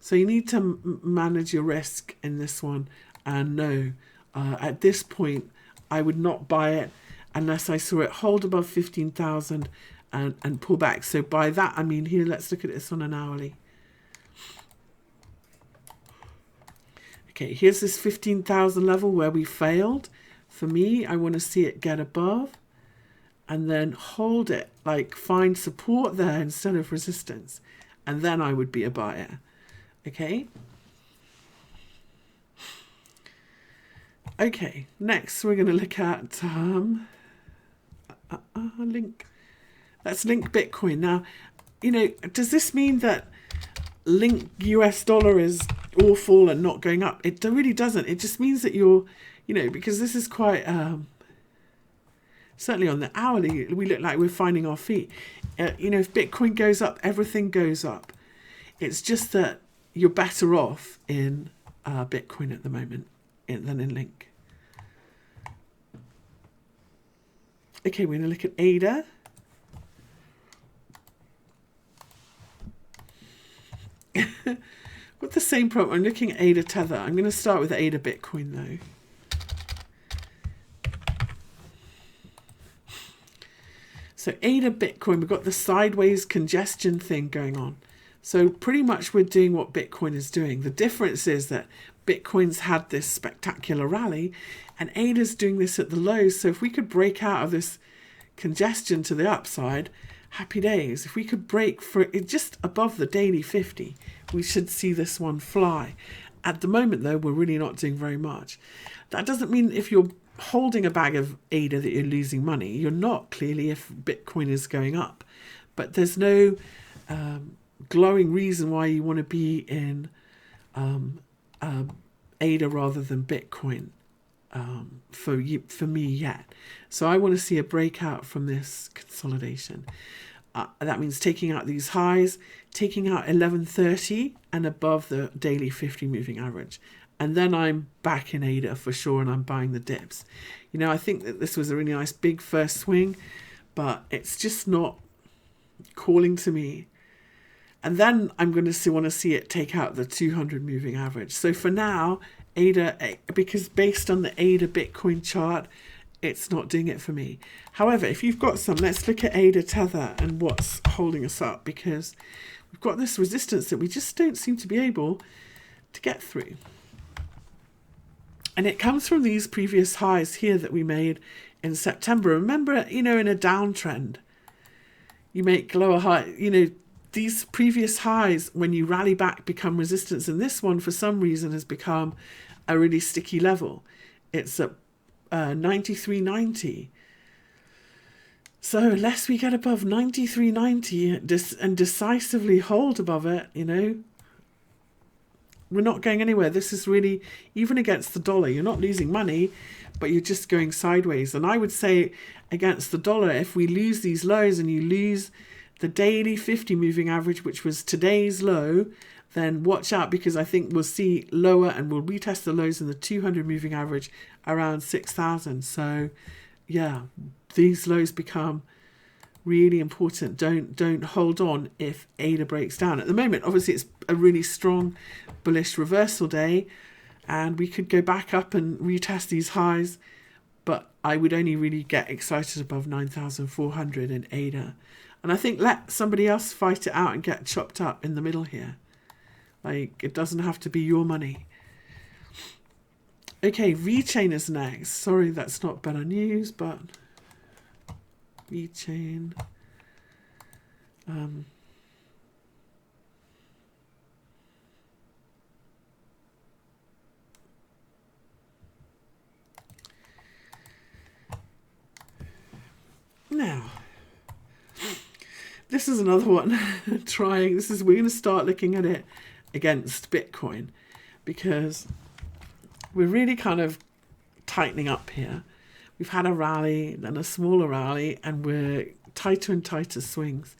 So you need to manage your risk in this one and know at this point I would not buy it unless I saw it hold above 15,000 and pull back. So by that I mean here, let's look at this on an hourly. Okay, here's this 15,000 level where we failed. For me, I want to see it get above and then hold it, like find support there instead of resistance. And then I would be a buyer. Okay. Okay, next we're going to look at Link. That's Link Bitcoin. Now, you know, does this mean that Link US dollar is awful and not going up? It really doesn't. It just means that you're, you know, because this is quite, certainly on the hourly, we look like we're finding our feet. You know, if Bitcoin goes up, everything goes up. It's just that you're better off in Bitcoin at the moment than in Link. Okay, we're going to look at ADA. With the same problem, I'm looking at ADA Tether. I'm going to start with ADA Bitcoin though. So ADA Bitcoin, we've got the sideways congestion thing going on. So pretty much we're doing what Bitcoin is doing. The difference is that Bitcoin's had this spectacular rally and ADA's doing this at the lows. So if we could break out of this congestion to the upside, happy days. If we could break for it just above the daily 50, we should see this one fly. At the moment, though, we're really not doing very much. That doesn't mean if you're holding a bag of ADA that you're losing money. You're not, clearly, if Bitcoin is going up. But there's no glowing reason why you want to be in ADA rather than Bitcoin for me yet. So I want to see a breakout from this consolidation. That means taking out these highs, taking out 1130 and above the daily 50 moving average. And then I'm back in ADA for sure, and I'm buying the dips. You know, I think that this was a really nice big first swing, but it's just not calling to me. And then I'm going to want to see it take out the 200 moving average. So for now, ADA, because based on the ADA Bitcoin chart, it's not doing it for me. However, if you've got some, let's look at ADA Tether and what's holding us up, because we've got this resistance that we just don't seem to be able to get through. And it comes from these previous highs here that we made in September. Remember, you know, in a downtrend, you make lower high, you know, these previous highs, when you rally back, become resistance. And this one, for some reason, has become a really sticky level. It's at 93.90. So unless we get above 93.90 and decisively hold above it, you know, we're not going anywhere. This is really, even against the dollar, you're not losing money, but you're just going sideways. And I would say against the dollar, if we lose these lows and you lose the daily 50 moving average, which was today's low, then watch out, because I think we'll see lower and we'll retest the lows in the 200 moving average around 6,000. So yeah, these lows become really important. Don't hold on if ADA breaks down. At the moment, obviously, it's a really strong bullish reversal day, and we could go back up and retest these highs, but I would only really get excited above 9,400 in ADA. And I think let somebody else fight it out and get chopped up in the middle here. Like, it doesn't have to be your money. Okay, VeChain is next. Sorry, that's not better news, but VeChain. Now, this is another one we're going to start looking at it against Bitcoin, because we're really kind of tightening up here. We've had a rally, then a smaller rally, and we're tighter and tighter swings.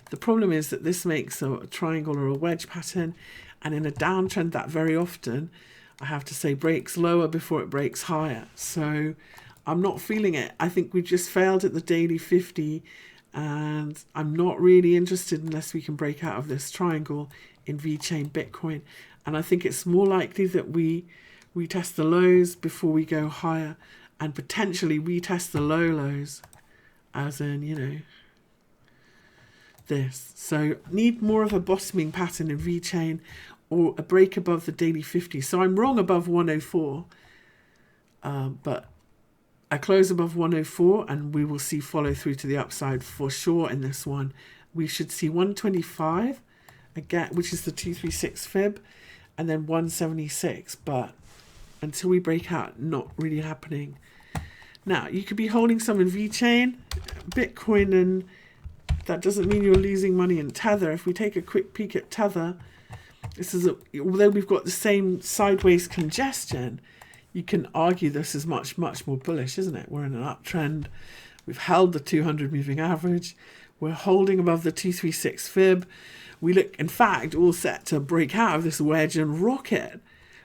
The problem is that this makes a triangle or a wedge pattern, and in a downtrend that very often, I have to say, breaks lower before it breaks higher. So I'm not feeling it. I think we just failed at the daily 50, and I'm not really interested unless we can break out of this triangle in VeChain Bitcoin. And I think it's more likely that we retest the lows before we go higher, and potentially retest the low lows, as in, you know, this. So need more of a bottoming pattern in VeChain, or a break above the daily 50. So I'm wrong above 104, but a close above 104, and we will see follow through to the upside for sure in this one. We should see 125 again, which is the 236 fib, and then 176, but until we break out, not really happening. Now, you could be holding some in VeChain, Bitcoin, and that doesn't mean you're losing money in Tether. If we take a quick peek at Tether, this is although we've got the same sideways congestion, you can argue this is much more bullish, isn't it? We're in an uptrend. We've held the 200 moving average. We're holding above the 236 fib. We look, in fact, all set to break out of this wedge and rocket.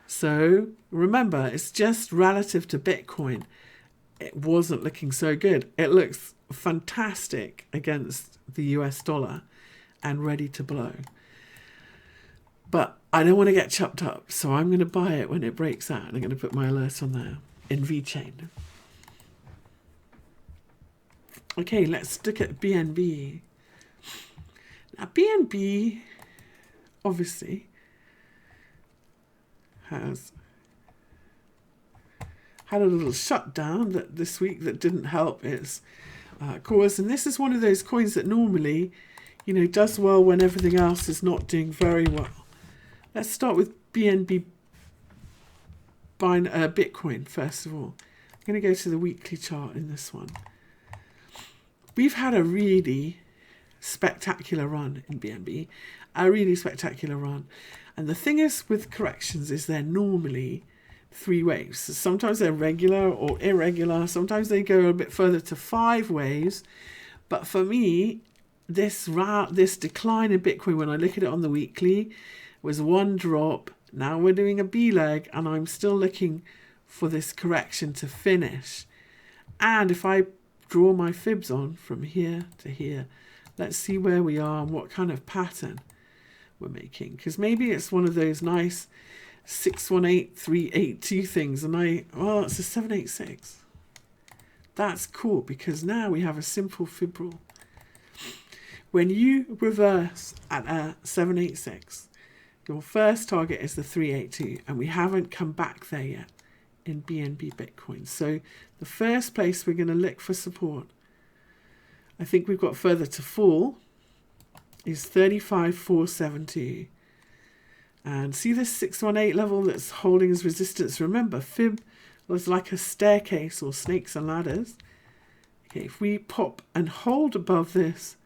So remember, it's just relative to Bitcoin. It wasn't looking so good. It looks fantastic against the US dollar and ready to blow. But I don't want to get chopped up, so I'm going to buy it when it breaks out. And I'm going to put my alert on there in VeChain. Okay, let's look at BNB. Now, BNB obviously has had a little shutdown this week that didn't help its cause. And this is one of those coins that normally, you know, does well when everything else is not doing very well. Let's start with BNB Bitcoin first of all. I'm going to go to the weekly chart in this one. We've had a really spectacular run in BNB, a really spectacular run. And the thing is with corrections is they're normally 3 waves. So sometimes they're regular or irregular. Sometimes they go a bit further to 5 waves. But for me, this decline in Bitcoin, when I look at it on the weekly, was 1 drop. Now we're doing a B leg, and I'm still looking for this correction to finish. And if I draw my fibs on from here to here, let's see where we are and what kind of pattern we're making. Because maybe it's one of those nice 618382 things, and it's a 786. That's cool, because now we have a simple fib rule. When you reverse at a 786, your first target is the 382, and we haven't come back there yet in BNB Bitcoin. So the first place we're going to look for support, I think we've got further to fall, is 35,472. And see this 618 level that's holding as resistance. Remember, fib was like a staircase or snakes and ladders. Okay, if we pop and hold above this,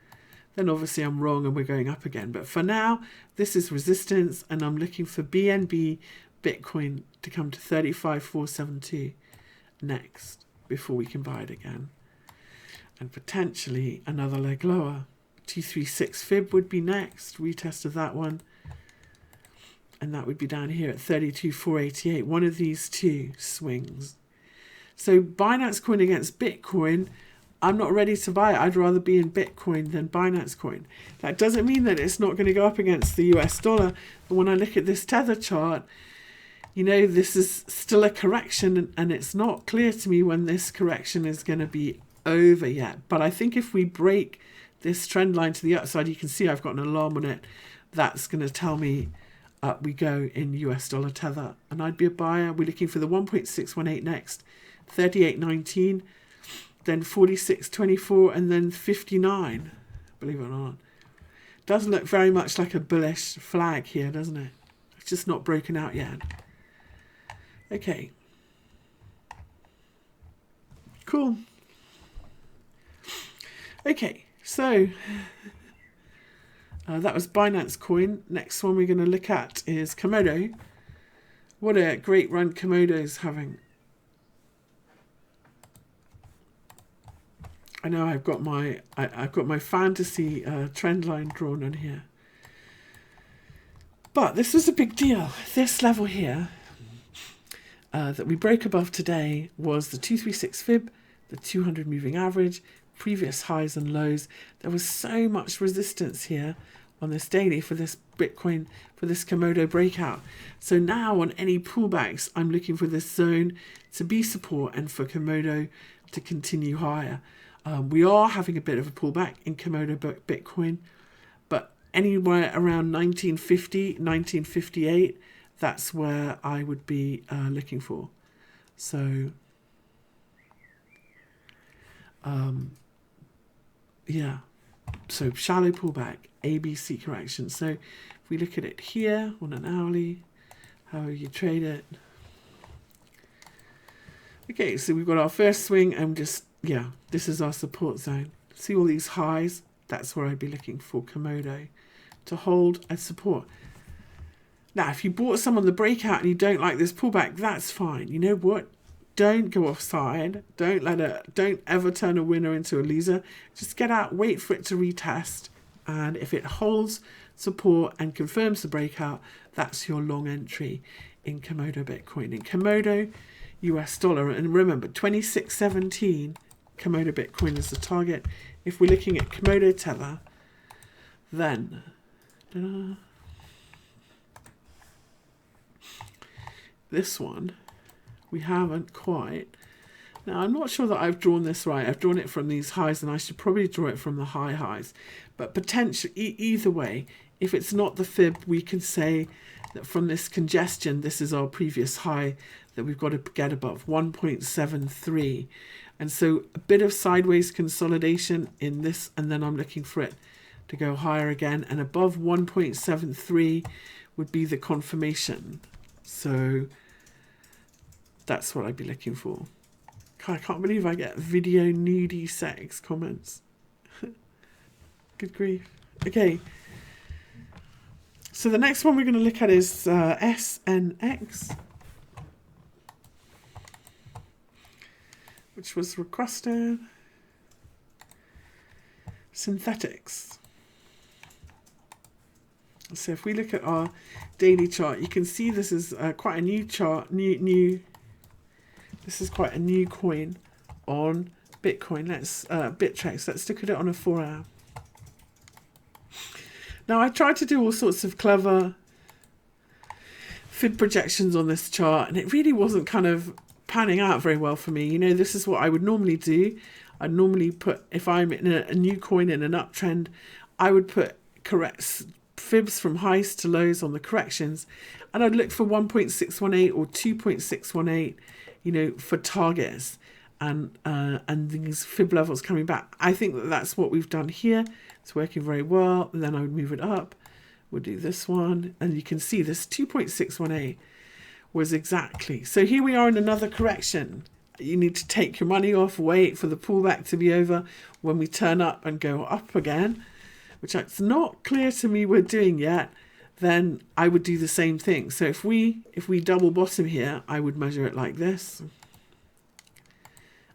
then obviously I'm wrong and we're going up again. But for now, this is resistance, and I'm looking for BNB Bitcoin to come to 35,472 next before we can buy it again. And potentially another leg lower. 236 fib would be next. Retest of that one. And that would be down here at 32,488. One of these two swings. So Binance Coin against Bitcoin, I'm not ready to buy it. I'd rather be in Bitcoin than Binance Coin. That doesn't mean that it's not going to go up against the US dollar. But when I look at this tether chart, you know, this is still a correction, and it's not clear to me when this correction is going to be over yet. But I think if we break this trend line to the upside, you can see I've got an alarm on it. That's going to tell me up we go in US dollar tether, and I'd be a buyer. We're looking for the 1.618 next, 38.19, then 46.24, and then 59. Believe it or not, does look very much like a bullish flag here, doesn't it? It's just not broken out yet. Okay, cool. Okay, so that was Binance Coin. Next one we're going to look at is Komodo. What a great run Komodo's having. I know I've got my fantasy trend line drawn on here. But this was a big deal. This level here that we broke above today was the 236 fib, the 200 moving average, previous highs and lows. There was so much resistance here on this daily for this Bitcoin, for this Komodo breakout. So now on any pullbacks, I'm looking for this zone to be support and for Komodo to continue higher. We are having a bit of a pullback in Komodo Bitcoin, but anywhere around 1950, 1958, that's where I would be looking for. So, yeah, so shallow pullback, ABC correction. So if we look at it here on an hourly, how you trade it. Okay, so we've got our first swing, and just, yeah, this is our support zone. See all these highs? That's where I'd be looking for Komodo to hold and support. Now, if you bought some on the breakout and you don't like this pullback, that's fine. You know what? Don't go offside. Don't ever turn a winner into a loser. Just get out, wait for it to retest. And if it holds support and confirms the breakout, that's your long entry in Komodo Bitcoin. In Komodo US dollar, and remember, 2617 Komodo Bitcoin is the target. If we're looking at Komodo Tether, then this one, we haven't quite. Now, I'm not sure that I've drawn this right. I've drawn it from these highs, and I should probably draw it from the high highs. But potentially, either way, if it's not the fib, we can say that from this congestion, this is our previous high that we've got to get above, 1.73. And so a bit of sideways consolidation in this, and then I'm looking for it to go higher again, and above 1.73 would be the confirmation. So that's what I'd be looking for. God, I can't believe I get video nudie sex comments. Good grief. Okay. So the next one we're going to look at is SNX, which was requested. Synthetics. So if we look at our daily chart, you can see this is quite a new chart. This is quite a new coin on Bitcoin. Let's Bittrex. Let's look at it on a 4-hour. Now I tried to do all sorts of clever fib projections on this chart, and it really wasn't kind of panning out very well for me. You know, this is what I would normally do. I'd normally put, if I'm in a new coin in an uptrend, I would put correct fibs from highs to lows on the corrections, and I'd look for 1.618 or 2.618, you know, for targets and these fib levels coming back. I think that that's what we've done here. It's working very well. And then I would move it up. We'll do this one, and you can see this 2.618 was exactly. So here we are in another correction. You need to take your money off, wait for the pullback to be over. When we turn up and go up again, which it's not clear to me we're doing yet, then I would do the same thing. So if we double bottom here, I would measure it like this,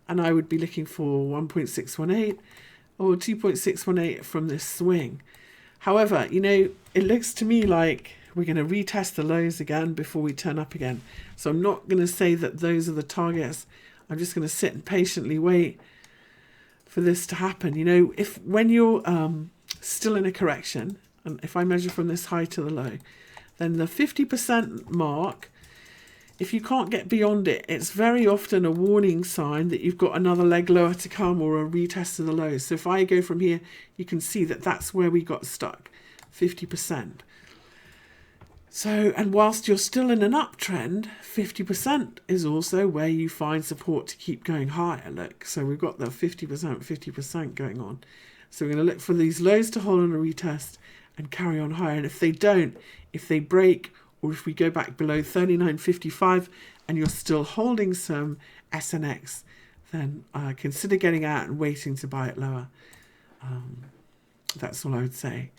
and I would be looking for 1.618 or 2.618 from this swing. However, you know, it looks to me like we're going to retest the lows again before we turn up again. So I'm not going to say that those are the targets. I'm just going to sit and patiently wait for this to happen. You know, when you're still in a correction, and if I measure from this high to the low, then the 50% mark, if you can't get beyond it, it's very often a warning sign that you've got another leg lower to come or a retest of the lows. So if I go from here, you can see that that's where we got stuck, 50%. So, and whilst you're still in an uptrend, 50% is also where you find support to keep going higher. Look, so we've got the 50% going on. So we're going to look for these lows to hold on a retest and carry on higher. And if they don't, if they break, or if we go back below 39.55 and you're still holding some SNX, then consider getting out and waiting to buy it lower. That's all I would say.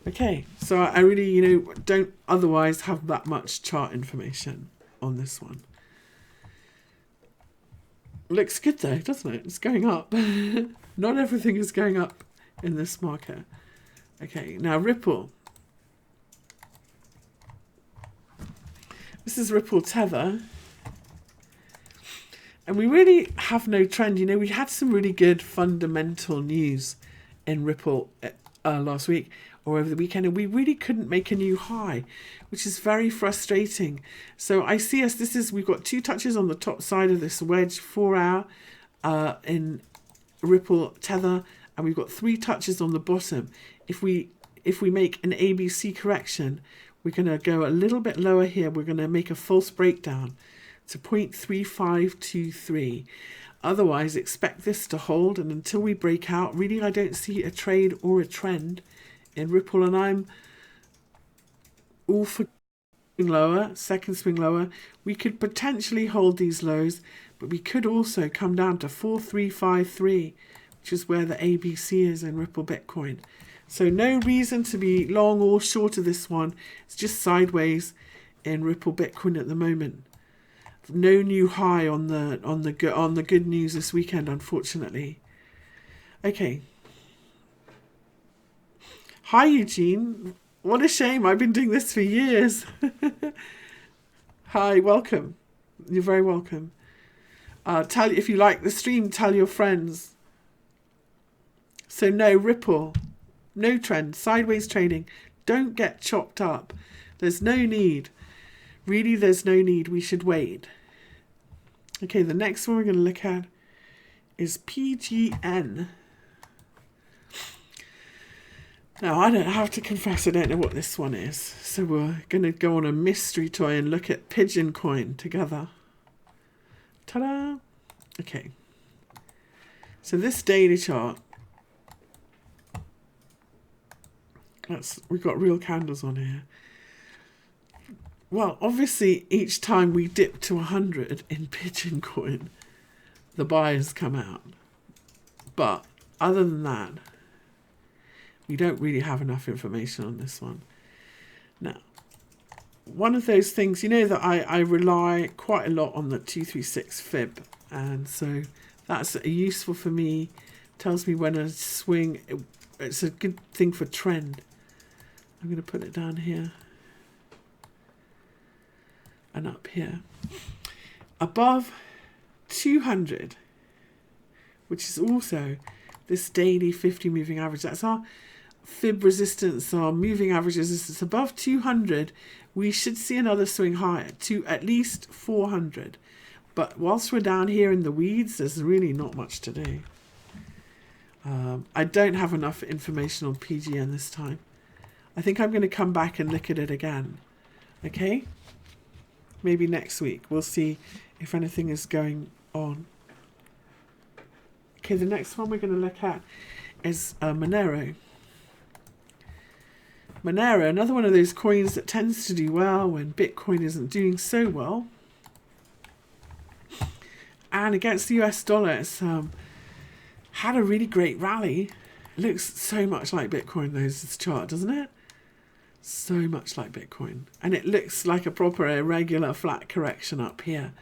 Okay, so I really, you know, don't otherwise have that much chart information on this one. Looks good though, doesn't it? It's going up. Not everything is going up in this market. Okay, now Ripple. This is Ripple Tether. And we really have no trend. You know, we had some really good fundamental news in Ripple last week or over the weekend, and we really couldn't make a new high, which is very frustrating. So I see we've got 2 touches on the top side of this wedge 4-hour in Ripple Tether, and we've got 3 touches on the bottom. If we make an ABC correction, we're going to go a little bit lower here. We're going to make a false breakdown to 0.3523. Otherwise, expect this to hold. And until we break out, really, I don't see a trade or a trend in Ripple. And I'm all for lower, second swing lower. We could potentially hold these lows, but we could also come down to 4353, which is where the ABC is in Ripple Bitcoin. So no reason to be long or short of this one. It's just sideways in Ripple Bitcoin at the moment. No new high on the good news this weekend, unfortunately. Okay. Hi Eugene. What a shame. I've been doing this for years. Hi, welcome. You're very welcome. If you like the stream, tell your friends. So no Ripple. No trend, sideways trading. Don't get chopped up. There's no need. Really, there's no need. We should wait. Okay, the next one we're going to look at is PGN. Now, I have to confess I don't know what this one is. So we're going to go on a mystery toy and look at Pigeoncoin together. Ta-da! Okay. So this daily chart, we've got real candles on here. Well, obviously, each time we dip to 100 in Pigeoncoin, the buyers come out. But other than that, we don't really have enough information on this one. Now, one of those things, you know that I rely quite a lot on the 236 fib. And so that's useful for me. Tells me when a swing, it's a good thing for trend. I'm going to put it down here. And up here. Above 200, which is also this daily 50 moving average. That's our fib resistance, our moving average resistance. Above 200, we should see another swing higher to at least 400. But whilst we're down here in the weeds, there's really not much to do. I don't have enough information on PGN this time. I think I'm going to come back and look at it again. Okay? Maybe next week. We'll see if anything is going on. Okay, the next one we're going to look at is Monero. Monero, another one of those coins that tends to do well when Bitcoin isn't doing so well. And against the US dollar, it's had a really great rally. It looks so much like Bitcoin, this chart, doesn't it? So much like Bitcoin. And it looks like a proper irregular flat correction up here.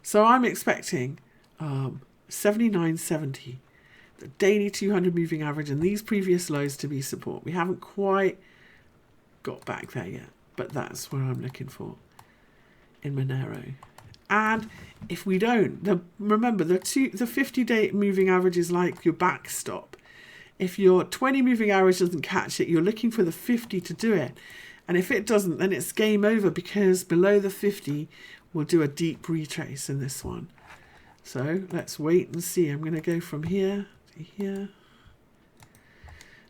So I'm expecting 79.70, the daily 200 moving average, and these previous lows to be support. We haven't quite got back there yet, but that's where I'm looking for in Monero. And if we don't, remember the 50-day moving average is like your backstop. If your 20 moving average doesn't catch it, you're looking for the 50 to do it. And if it doesn't, then it's game over, because below the 50, we'll do a deep retrace in this one. So let's wait and see. I'm going to go from here to here.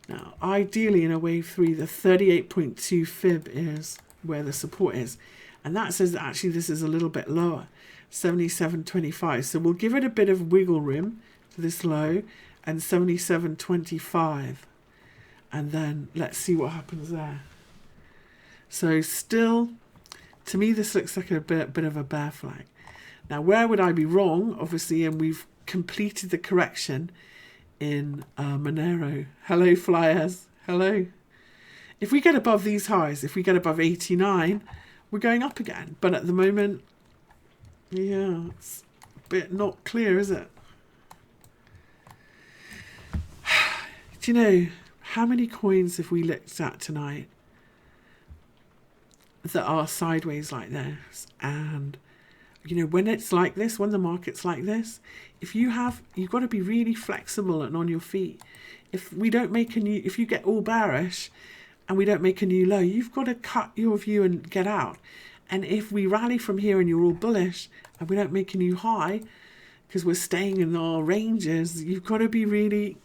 Now, ideally in a wave 3, the 38.2 fib is where the support is. And that says that actually this is a little bit lower, 77.25. So we'll give it a bit of wiggle room to this low and 77.25. And then let's see what happens there. So still, to me, this looks like a bit of a bear flag. Now, where would I be wrong? Obviously, and we've completed the correction in Monero. Hello, flyers. Hello. If we get above these highs, if we get above 89, we're going up again. But at the moment, yeah, it's a bit not clear, is it? Do you know how many coins have we looked at tonight that are sideways like this? And you know, when it's like this, when the market's like this, you've got to be really flexible and on your feet. If we don't make if you get all bearish and we don't make a new low, you've got to cut your view and get out. And if we rally from here and you're all bullish and we don't make a new high because we're staying in our ranges, you've got to be really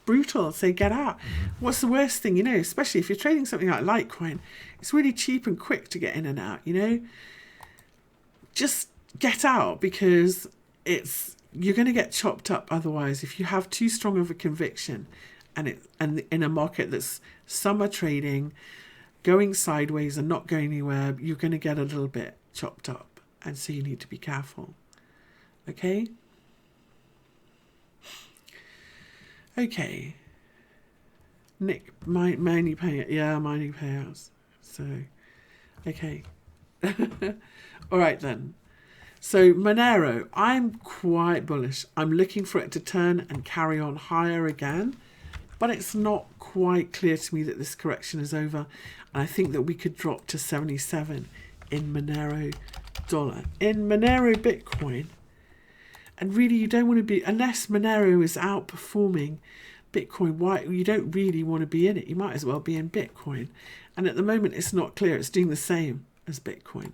brutal, say get out. What's the worst thing, you know, especially if you're trading something like Litecoin, it's really cheap and quick to get in and out, you know. Just get out, because you're going to get chopped up otherwise if you have too strong of a conviction and in a market that's summer trading, going sideways and not going anywhere, you're going to get a little bit chopped up, and so you need to be careful. Okay? Okay. Nick, mining payouts. So, okay. All right then. So Monero, I'm quite bullish. I'm looking for it to turn and carry on higher again, but it's not quite clear to me that this correction is over. And I think that we could drop to 77 in Monero dollar. In Monero Bitcoin, and really you don't want to be, unless Monero is outperforming Bitcoin, you don't really want to be in it. You might as well be in Bitcoin. And at the moment it's not clear. It's doing the same as Bitcoin.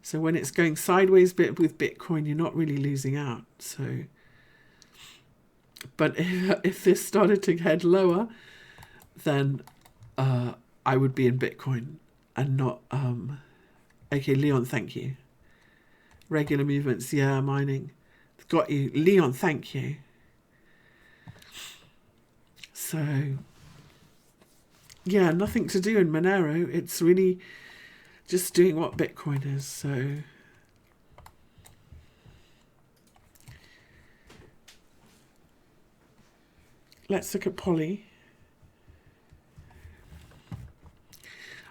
So when it's going sideways with Bitcoin, you're not really losing out. So, but if this started to head lower, then I would be in Bitcoin and not. Okay, Leon, thank you. Regular movements, yeah, mining. Got you. Leon, thank you. So yeah, nothing to do in Monero. It's really just doing what Bitcoin is. So let's look at Poly.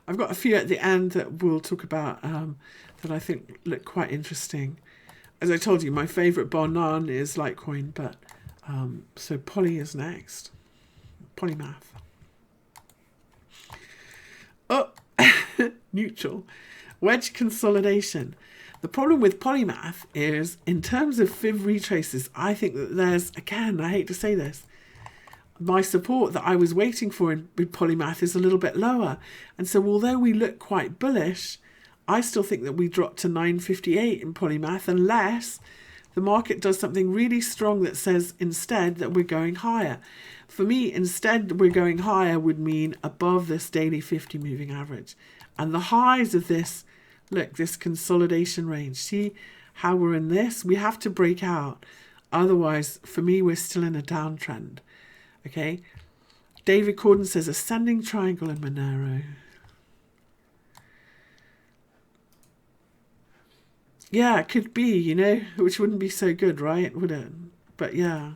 I've got a few at the end that we'll talk about that I think look quite interesting. As I told you, my favourite bar none is Litecoin, but so Poly is next. Polymath. Oh, neutral. Wedge consolidation. The problem with Polymath is, in terms of Fiv retraces, I think that there's, again, I hate to say this, my support that I was waiting for with Polymath is a little bit lower. And so although we look quite bullish, I still think that we drop to 958 in Polymath unless the market does something really strong that says instead that we're going higher. For me, instead we're going higher would mean above this daily 50 moving average. And the highs of this, look, this consolidation range. See how we're in this? We have to break out. Otherwise, for me, we're still in a downtrend. Okay, David Corden says ascending triangle in Monero. Yeah, it could be, you know, which wouldn't be so good, right? Would it? But yeah,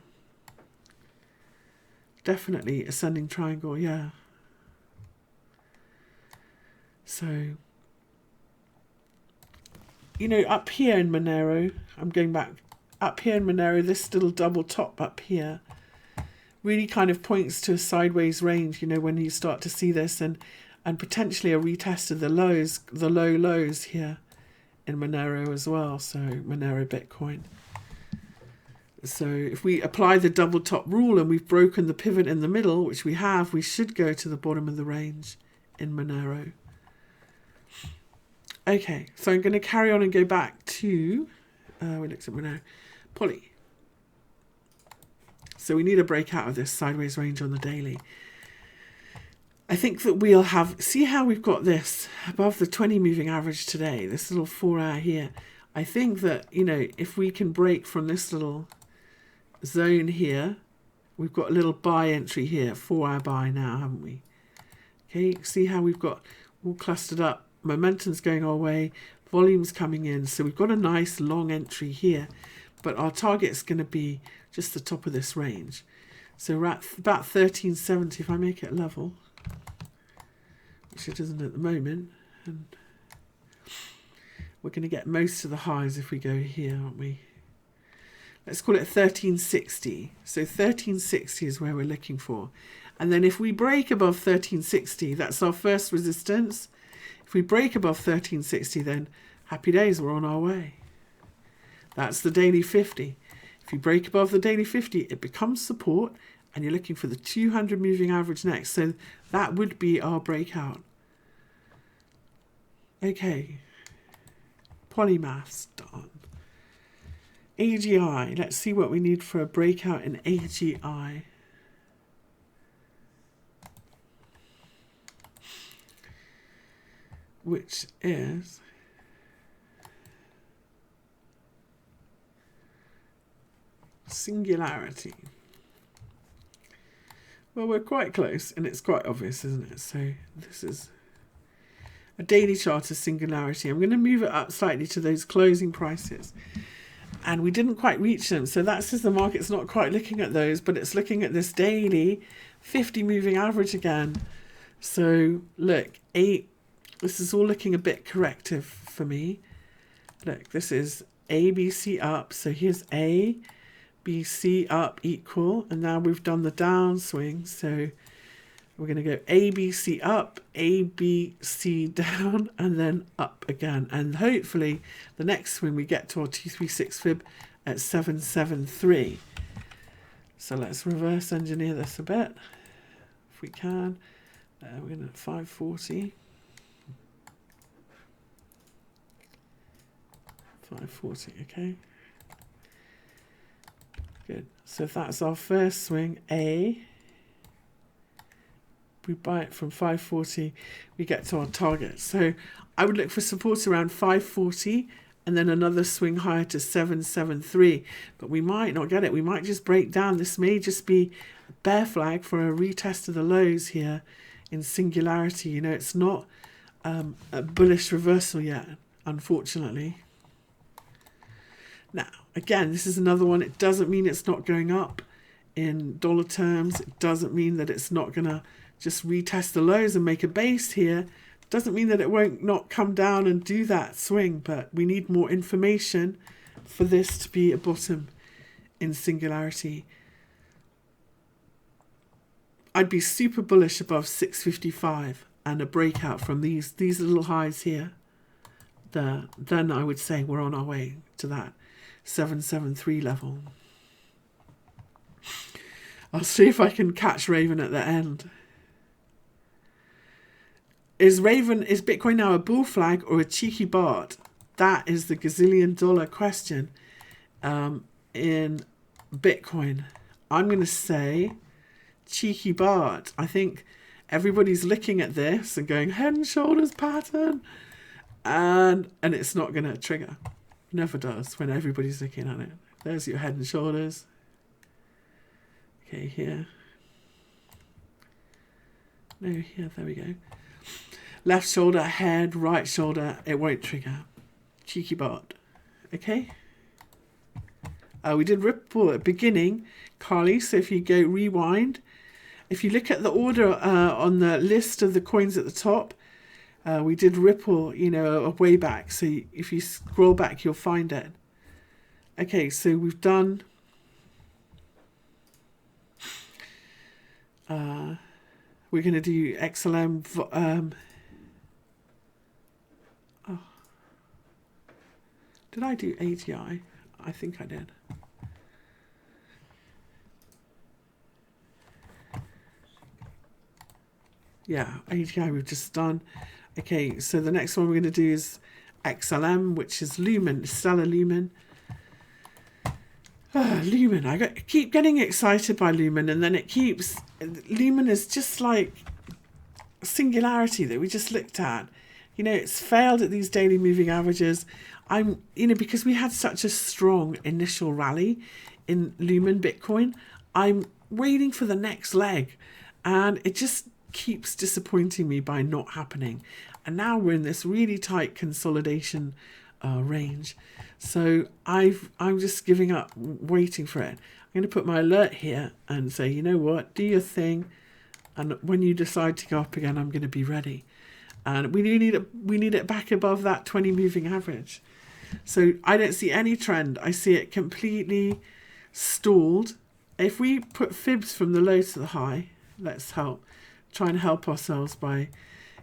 definitely ascending triangle, yeah. So, you know, up here in Monero, I'm going back, up here in Monero, this little double top up here really kind of points to a sideways range, you know, when you start to see this, and potentially a retest of the lows, the low lows here in Monero as well. So Monero Bitcoin. So if we apply the double top rule and we've broken the pivot in the middle, which we have, we should go to the bottom of the range in Monero. Okay, so I'm going to carry on and go back to, we looked at Monero, Poly. So we need a breakout of this sideways range on the daily. I think that we'll have, see how we've got this above the 20 moving average today, this little 4 hour here. I think that, you know, if we can break from this little zone here, we've got a little buy entry here, 4 hour buy now, haven't we? Okay, see how we've got all clustered up, momentum's going our way, volume's coming in. So we've got a nice long entry here, but our target's going to be just the top of this range. So we're at about 1370 if I make it a level, which it isn't at the moment. And we're going to get most of the highs if we go here, aren't we? Let's call it 1360. So 1360 is where we're looking for. And then if we break above 1360, that's our first resistance. If we break above 1360, then happy days, we're on our way. That's the daily 50. If you break above the daily 50, it becomes support, and you're looking for the 200 moving average next. So that would be our breakout. Okay. Polymath's done. AGI. Let's see what we need for a breakout in AGI. Which is Singularity. Well, we're quite close, and it's quite obvious, isn't it? So this is a daily chart of Singularity. I'm going to move it up slightly to those closing prices. And we didn't quite reach them. So that says the market's not quite looking at those, but it's looking at this daily 50 moving average again. So look, this is all looking a bit corrective for me. Look, this is ABC up. So here's A, B, C up equal. And now we've done the downswing. So we're going to go A, B, C up, A, B, C down, and then up again. And hopefully the next swing we get to our 236 fib at 773. So let's reverse engineer this a bit if we can. We're going to 540. 540, okay. Good. So if that's our first swing, A, we buy it from 540, we get to our target. So I would look for support around 540 and then another swing higher to 773. But we might not get it. We might just break down. This may just be a bear flag for a retest of the lows here in Singularity. You know, it's not a bullish reversal yet, unfortunately. Now, again, this is another one. It doesn't mean it's not going up in dollar terms. It doesn't mean that it's not going to just retest the lows and make a base here. Doesn't mean that it won't not come down and do that swing, but we need more information for this to be a bottom in Singularity. I'd be super bullish above 655 and a breakout from these little highs here. Then I would say we're on our way to that 773 level. I'll see if I can catch Raven at the end. Is Bitcoin now a bull flag or a cheeky Bart? That is the gazillion-dollar question in Bitcoin. I'm going to say cheeky Bart. I think everybody's looking at this and going head and shoulders pattern, and it's not going to trigger. Never does when everybody's looking at it. There's your head and shoulders. Okay, here. No, here, there we go. Left shoulder, head, right shoulder, it won't trigger. Cheeky Bart. Okay? We did Ripple at the beginning, Carly, so if you go rewind, if you look at the order on the list of the coins at the top, we did Ripple, you know, a way back, so if you scroll back, you'll find it. Okay, so we've done... we're going to do XLM... Did I do AGI? I think I did. Yeah, AGI we've just done. Okay, so the next one we're going to do is XLM, which is Lumen, Stellar Lumen. Lumen, I keep getting excited by Lumen, and then it keeps... Lumen is just like Singularity that we just looked at. You know, it's failed at these daily moving averages. Because we had such a strong initial rally in Lumen Bitcoin, I'm waiting for the next leg, and it just keeps disappointing me by not happening. And now we're in this really tight consolidation range. So I'm just giving up, waiting for it. I'm going to put my alert here and say, you know what, do your thing. And when you decide to go up again, I'm going to be ready. And we need it back above that 20 moving average. So I don't see any trend. I see it completely stalled. If we put fibs from the low to the high, let's try and help ourselves by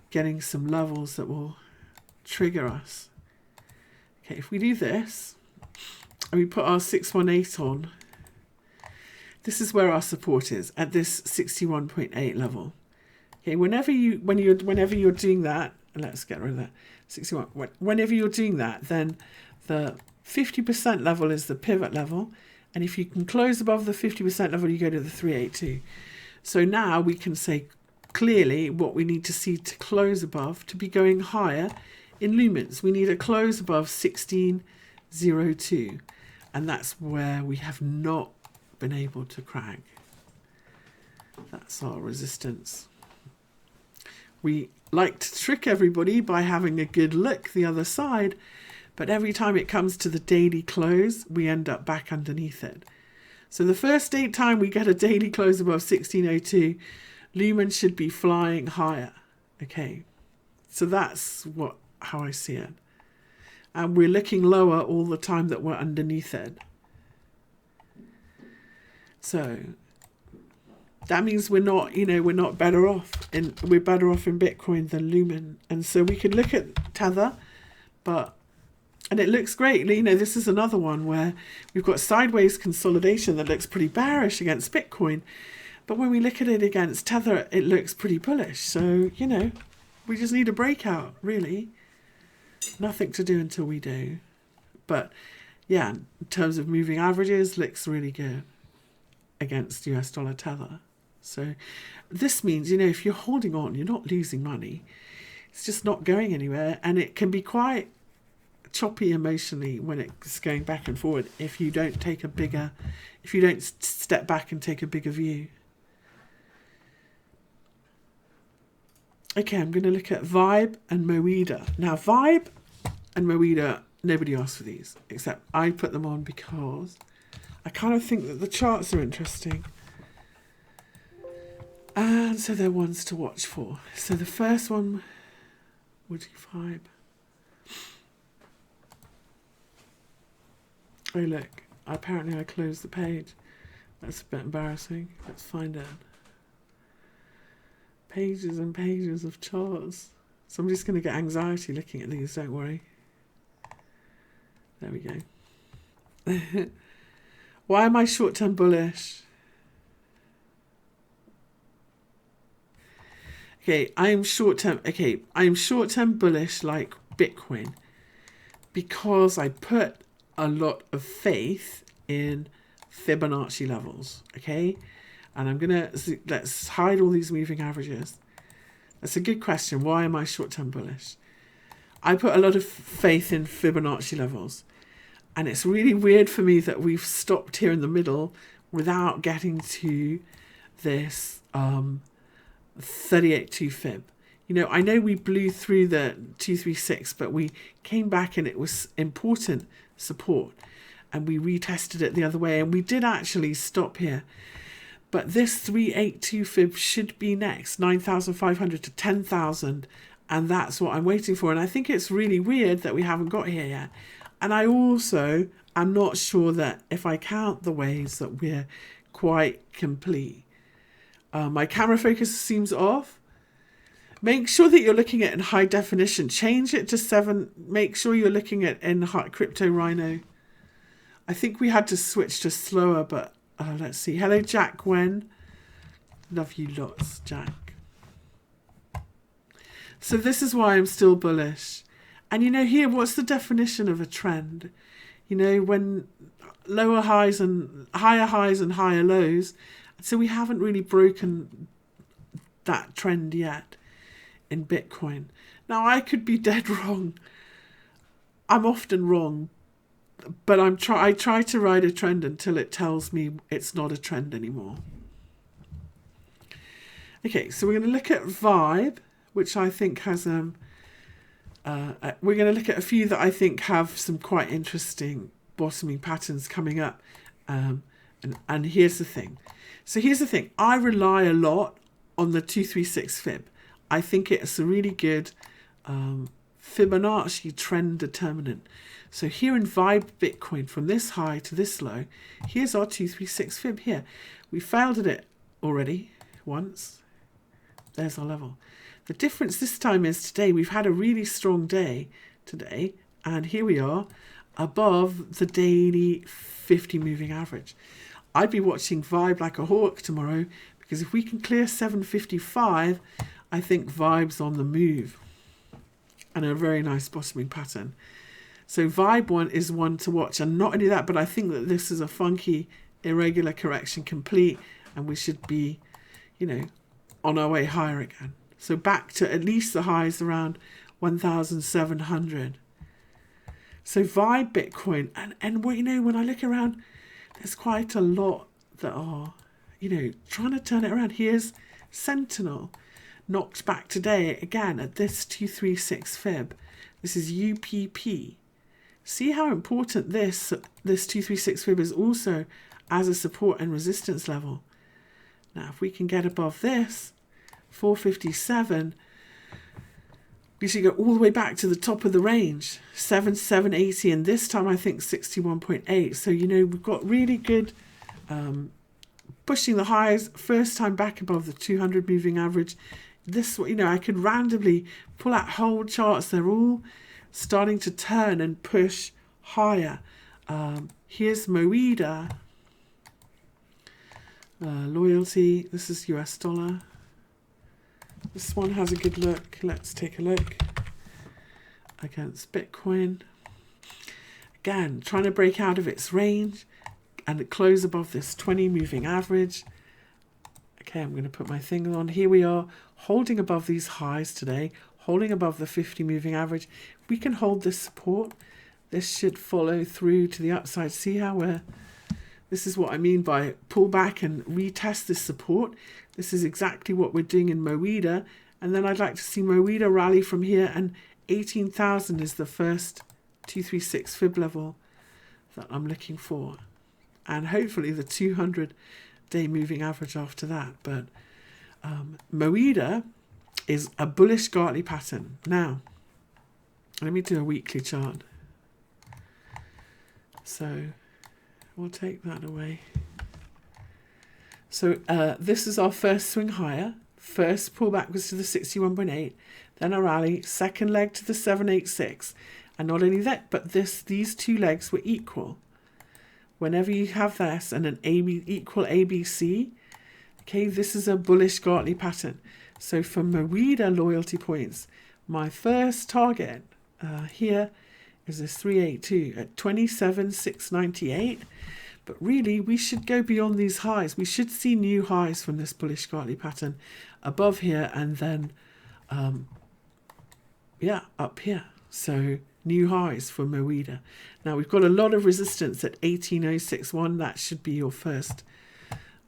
getting some levels that will trigger us. Okay, if we do this, and we put our 618 on, this is where our support is, at this 61.8 level. Okay, whenever you're doing that, let's get rid of that, 61. Whenever you're doing that, then the 50% level is the pivot level, and if you can close above the 50% level, you go to the 382. So now we can say clearly what we need to see to close above to be going higher in lumens. We need a close above 1602, and that's where we have not been able to crack. That's our resistance. We like to trick everybody by having a good look the other side, but every time it comes to the daily close, we end up back underneath it. So the first time we get a daily close above 1602, Lumen should be flying higher. Okay, so that's how I see it. And we're looking lower all the time that we're underneath it. So that means we're not better off, and we're better off in Bitcoin than Lumen. And so we could look at Tether, and it looks great. You know, this is another one where we've got sideways consolidation that looks pretty bearish against Bitcoin. But when we look at it against Tether, it looks pretty bullish. So, you know, we just need a breakout, really. Nothing to do until we do. But, yeah, in terms of moving averages, looks really good against US dollar Tether. So this means, you know, if you're holding on, you're not losing money. It's just not going anywhere. And it can be quite choppy emotionally when it's going back and forward if you don't take a bigger, if you don't step back and take a bigger view. Okay, I'm going to look at Vibe and Moeda. Now, Vibe and Moeda, nobody asked for these, except I put them on because I kind of think that the charts are interesting. And so they're ones to watch for. So the first one, Woody Vibe. Oh, look, apparently I closed the page. That's a bit embarrassing. Let's find out. Pages and pages of charts. Somebody's going to get anxiety looking at these, don't worry. There we go. Why am I short-term bullish? Okay, I am short-term bullish like Bitcoin because I put a lot of faith in Fibonacci levels, okay? And I'm going to, let's hide all these moving averages. That's a good question. Why am I short-term bullish? I put a lot of faith in Fibonacci levels. And it's really weird for me that we've stopped here in the middle without getting to this 38.2 fib. You know, I know we blew through the 236, but we came back and it was important support. And we retested it the other way. And we did actually stop here. But this 382 fib should be next, 9,500 to 10,000. And that's what I'm waiting for. And I think it's really weird that we haven't got here yet. And I also am not sure that if I count the ways that we're quite complete. My camera focus seems off. Make sure that you're looking at it in high definition. Change it to 7. Make sure you're looking at in Crypto Rhino. I think we had to switch to slower, but let's see. Hello, Jack Gwen. Love you lots, Jack. So this is why I'm still bullish. And you know, here, what's the definition of a trend? You know, when lower highs and higher lows. So we haven't really broken that trend yet in Bitcoin. Now, I could be dead wrong. I'm often wrong. But I try to ride a trend until it tells me it's not a trend anymore. Okay, so we're going to look at Vibe, which I think has we're going to look at a few that I think have some quite interesting bottoming patterns coming up. And here's the thing. So here's the thing. I rely a lot on the 236 fib. I think it's a really good Fibonacci trend determinant. So here in Vibe Bitcoin, from this high to this low, here's our 236 fib here. We failed at it already once. There's our level. The difference this time is today we've had a really strong day today, and here we are above the daily 50 moving average. I'd be watching Vibe like a hawk tomorrow, because if we can clear 755, I think Vibe's on the move. And a very nice bottoming pattern. So Vibe one is one to watch. And not only that, but I think that this is a funky, irregular correction complete. And we should be, you know, on our way higher again. So back to at least the highs around 1,700. So Vibe Bitcoin. And you know, when I look around, there's quite a lot that are, you know, trying to turn it around. Here's Sentinel. Knocked back today again at this 236 fib. This is UPP. See how important this 236 fib is also as a support and resistance level. Now, if we can get above this, 457, we should go all the way back to the top of the range, 780, and this time I think 61.8. So, you know, we've got really good pushing the highs, first time back above the 200 moving average. This, you know, I could randomly pull out whole charts. They're all starting to turn and push higher. Here's Moeda. Loyalty. This is US dollar. This one has a good look. Let's take a look. Against Bitcoin. Again, trying to break out of its range. And it close above this 20 moving average. Okay, I'm going to put my thing on. Here we are, holding above these highs today, holding above the 50 moving average. We can hold this support this should follow through to the upside. See how this is what I mean by pull back and retest this support. This is exactly what we're doing in Moeda. And then I'd like to see Moeda rally from here, and 18,000 is the first 236 fib level that I'm looking for. And hopefully the 200-day moving average after that. But Moeda is a bullish Gartley pattern. Now, let me do a weekly chart. So we'll take that away. So this is our first swing higher. First pullback was to the 61.8, then a rally, second leg to the 786. And not only that, but these two legs were equal. Whenever you have this and an equal ABC, okay, this is a bullish Gartley pattern. So for Moeda loyalty points, my first target here is this 382 at 27,698. But really, we should go beyond these highs. We should see new highs from this bullish Gartley pattern above here and then, yeah, up here. So new highs for Moeda. Now, we've got a lot of resistance at 18,061. That should be your first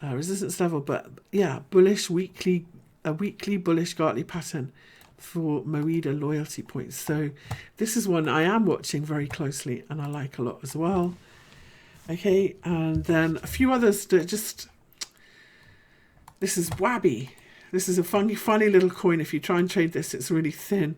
resistance level. But, yeah, bullish weekly, a weekly bullish Gartley pattern for Moeda loyalty points. So this is one I am watching very closely and I like a lot as well. Okay, and then a few others that just, this is Wabbi. This is a funny little coin. If you try and trade this, it's really thin.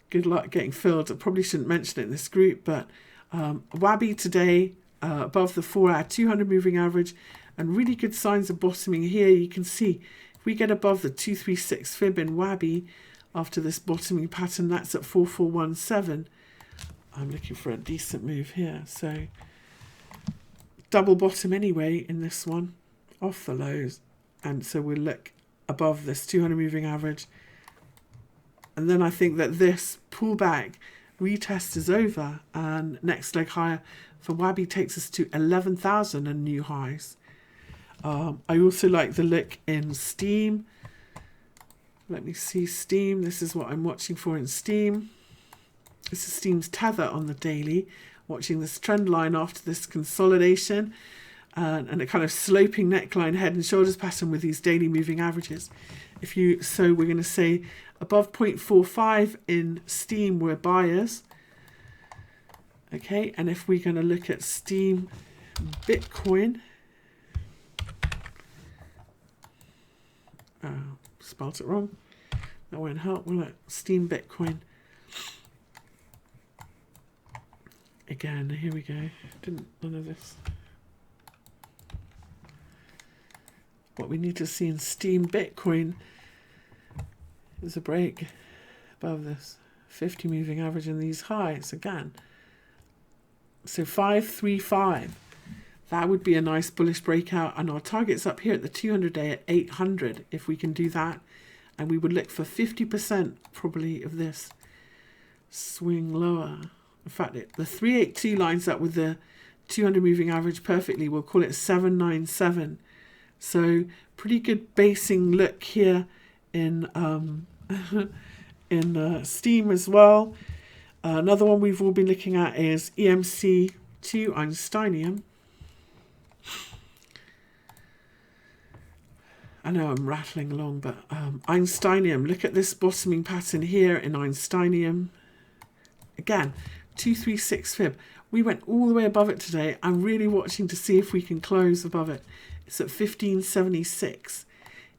Good luck getting filled. I probably shouldn't mention it in this group, but Wabbi today above the 4-hour 200 moving average, and really good signs of bottoming here. You can see if we get above the 236 fib in Wabbi after this bottoming pattern, that's at 4417. I'm looking for a decent move here. So double bottom anyway in this one, off the lows, and so we'll look above this 200 moving average, and then I think that this pullback retest is over, and next leg higher for Wabbi takes us to 11,000 and new highs. I also like the look in STEEM. Let me see STEEM. This is what I'm watching for in STEEM. This is STEEM's tether on the daily. Watching this trend line after this consolidation and a kind of sloping neckline head and shoulders pattern with these daily moving averages. So we're going to say above 0.45 in STEEM, we're buyers. Okay, and if we're going to look at STEEM Bitcoin, spelled it wrong. That won't help, will it? STEEM Bitcoin. Again, here we go. None of this. What we need to see in STEEM Bitcoin is a break above this 50 moving average in these highs again. So 535. That would be a nice bullish breakout, and our target's up here at the 200-day at 800 if we can do that. And we would look for 50% probably of this swing lower. In fact, the 382 lines up with the 200 moving average perfectly. We'll call it 797. So pretty good basing look here in STEEM as well. Another one we've all been looking at is EMC2 Einsteinium. I know I'm rattling along, but Einsteinium. Look at this bottoming pattern here in Einsteinium. Again, 236 fib. We went all the way above it today. I'm really watching to see if we can close above it. It's at 1576.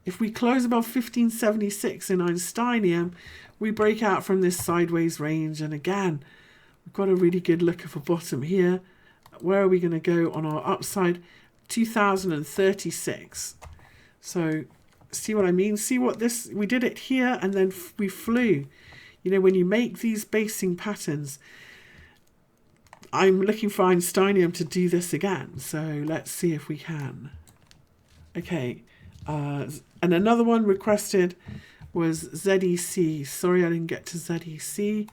If we close above 1576 in Einsteinium, we break out from this sideways range. And again, we've got a really good look of a bottom here. Where are we going to go on our upside? 2036. So see what I mean? See what this, we did it here and then we flew. You know, when you make these basing patterns, I'm looking for Einsteinium to do this again. So let's see if we can. Okay. And another one requested was ZEC. Sorry, I didn't get to ZEC.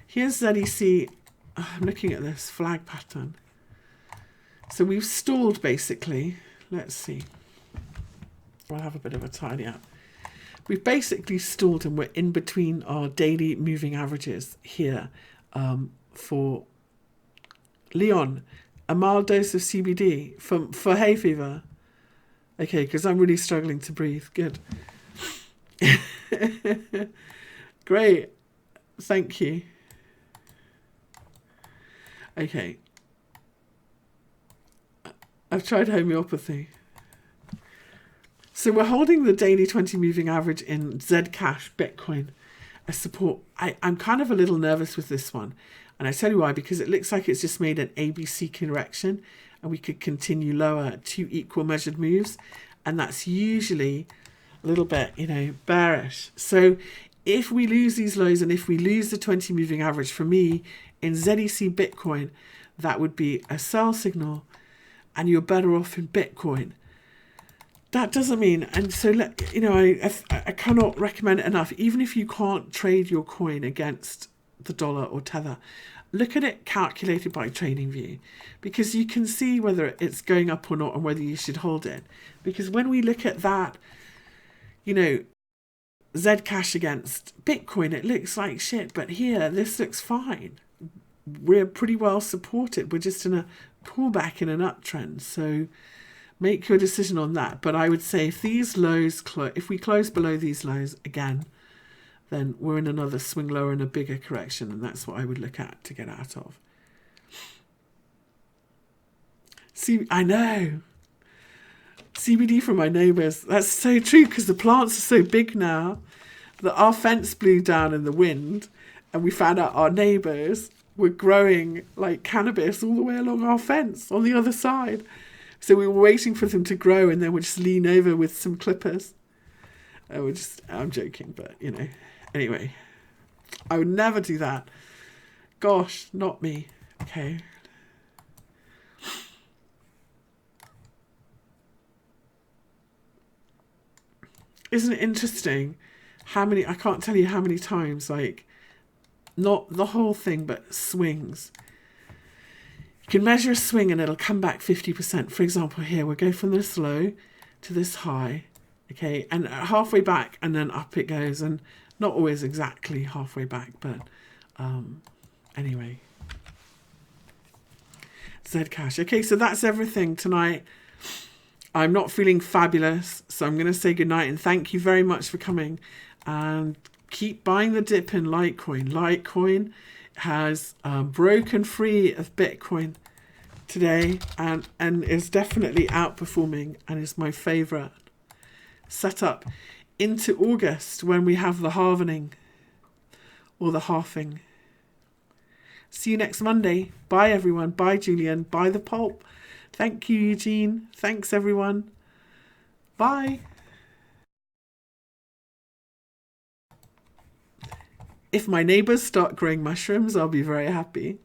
Here's ZEC. I'm looking at this flag pattern. So we've stalled basically. Let's see. We'll have a bit of a tidy up. We've basically stalled and we're in between our daily moving averages here for Leon, a mild dose of CBD for hay fever. Okay, because I'm really struggling to breathe. Good. Great. Thank you. Okay. I've tried homeopathy. So we're holding the daily 20 moving average in Zcash Bitcoin as support. I'm kind of a little nervous with this one. And I tell you why, because it looks like it's just made an ABC correction and we could continue lower 2 equal measured moves. And that's usually a little bit, bearish. So if we lose these lows and if we lose the 20 moving average, for me, in ZEC Bitcoin, that would be a sell signal and you're better off in Bitcoin. That doesn't mean, and so, I cannot recommend it enough. Even if you can't trade your coin against the dollar or Tether, look at it calculated by TradingView, because you can see whether it's going up or not and whether you should hold it. Because when we look at that, Zcash against Bitcoin, it looks like shit, but here, this looks fine. We're pretty well supported. We're just in a pullback in an uptrend. So make your decision on that. But I would say if these lows if we close below these lows again, then we're in another swing lower and a bigger correction, and that's what I would look at to get out of. See, I know. CBD from my neighbours. That's so true, because the plants are so big now that our fence blew down in the wind, and we found out our neighbours were growing like cannabis all the way along our fence on the other side. So we were waiting for them to grow, and then we'd just lean over with some clippers. I'm joking, but anyway, I would never do that. Gosh, not me. Okay. Isn't it interesting I can't tell you how many times, not the whole thing, but swings. You can measure a swing and it'll come back 50%. For example, here we'll go from this low to this high, okay, and halfway back, and then up it goes, and not always exactly halfway back, but anyway. Zcash. Okay, so that's everything tonight. I'm not feeling fabulous, so I'm going to say goodnight and thank you very much for coming, and keep buying the dip in Litecoin. Litecoin has broken free of Bitcoin today and is definitely outperforming and is my favorite setup into August when we have the halving or the halving. See you next Monday. Bye everyone. Bye Julian. Bye the pulp. Thank you, Eugene. Thanks everyone. Bye. If my neighbours start growing mushrooms, I'll be very happy.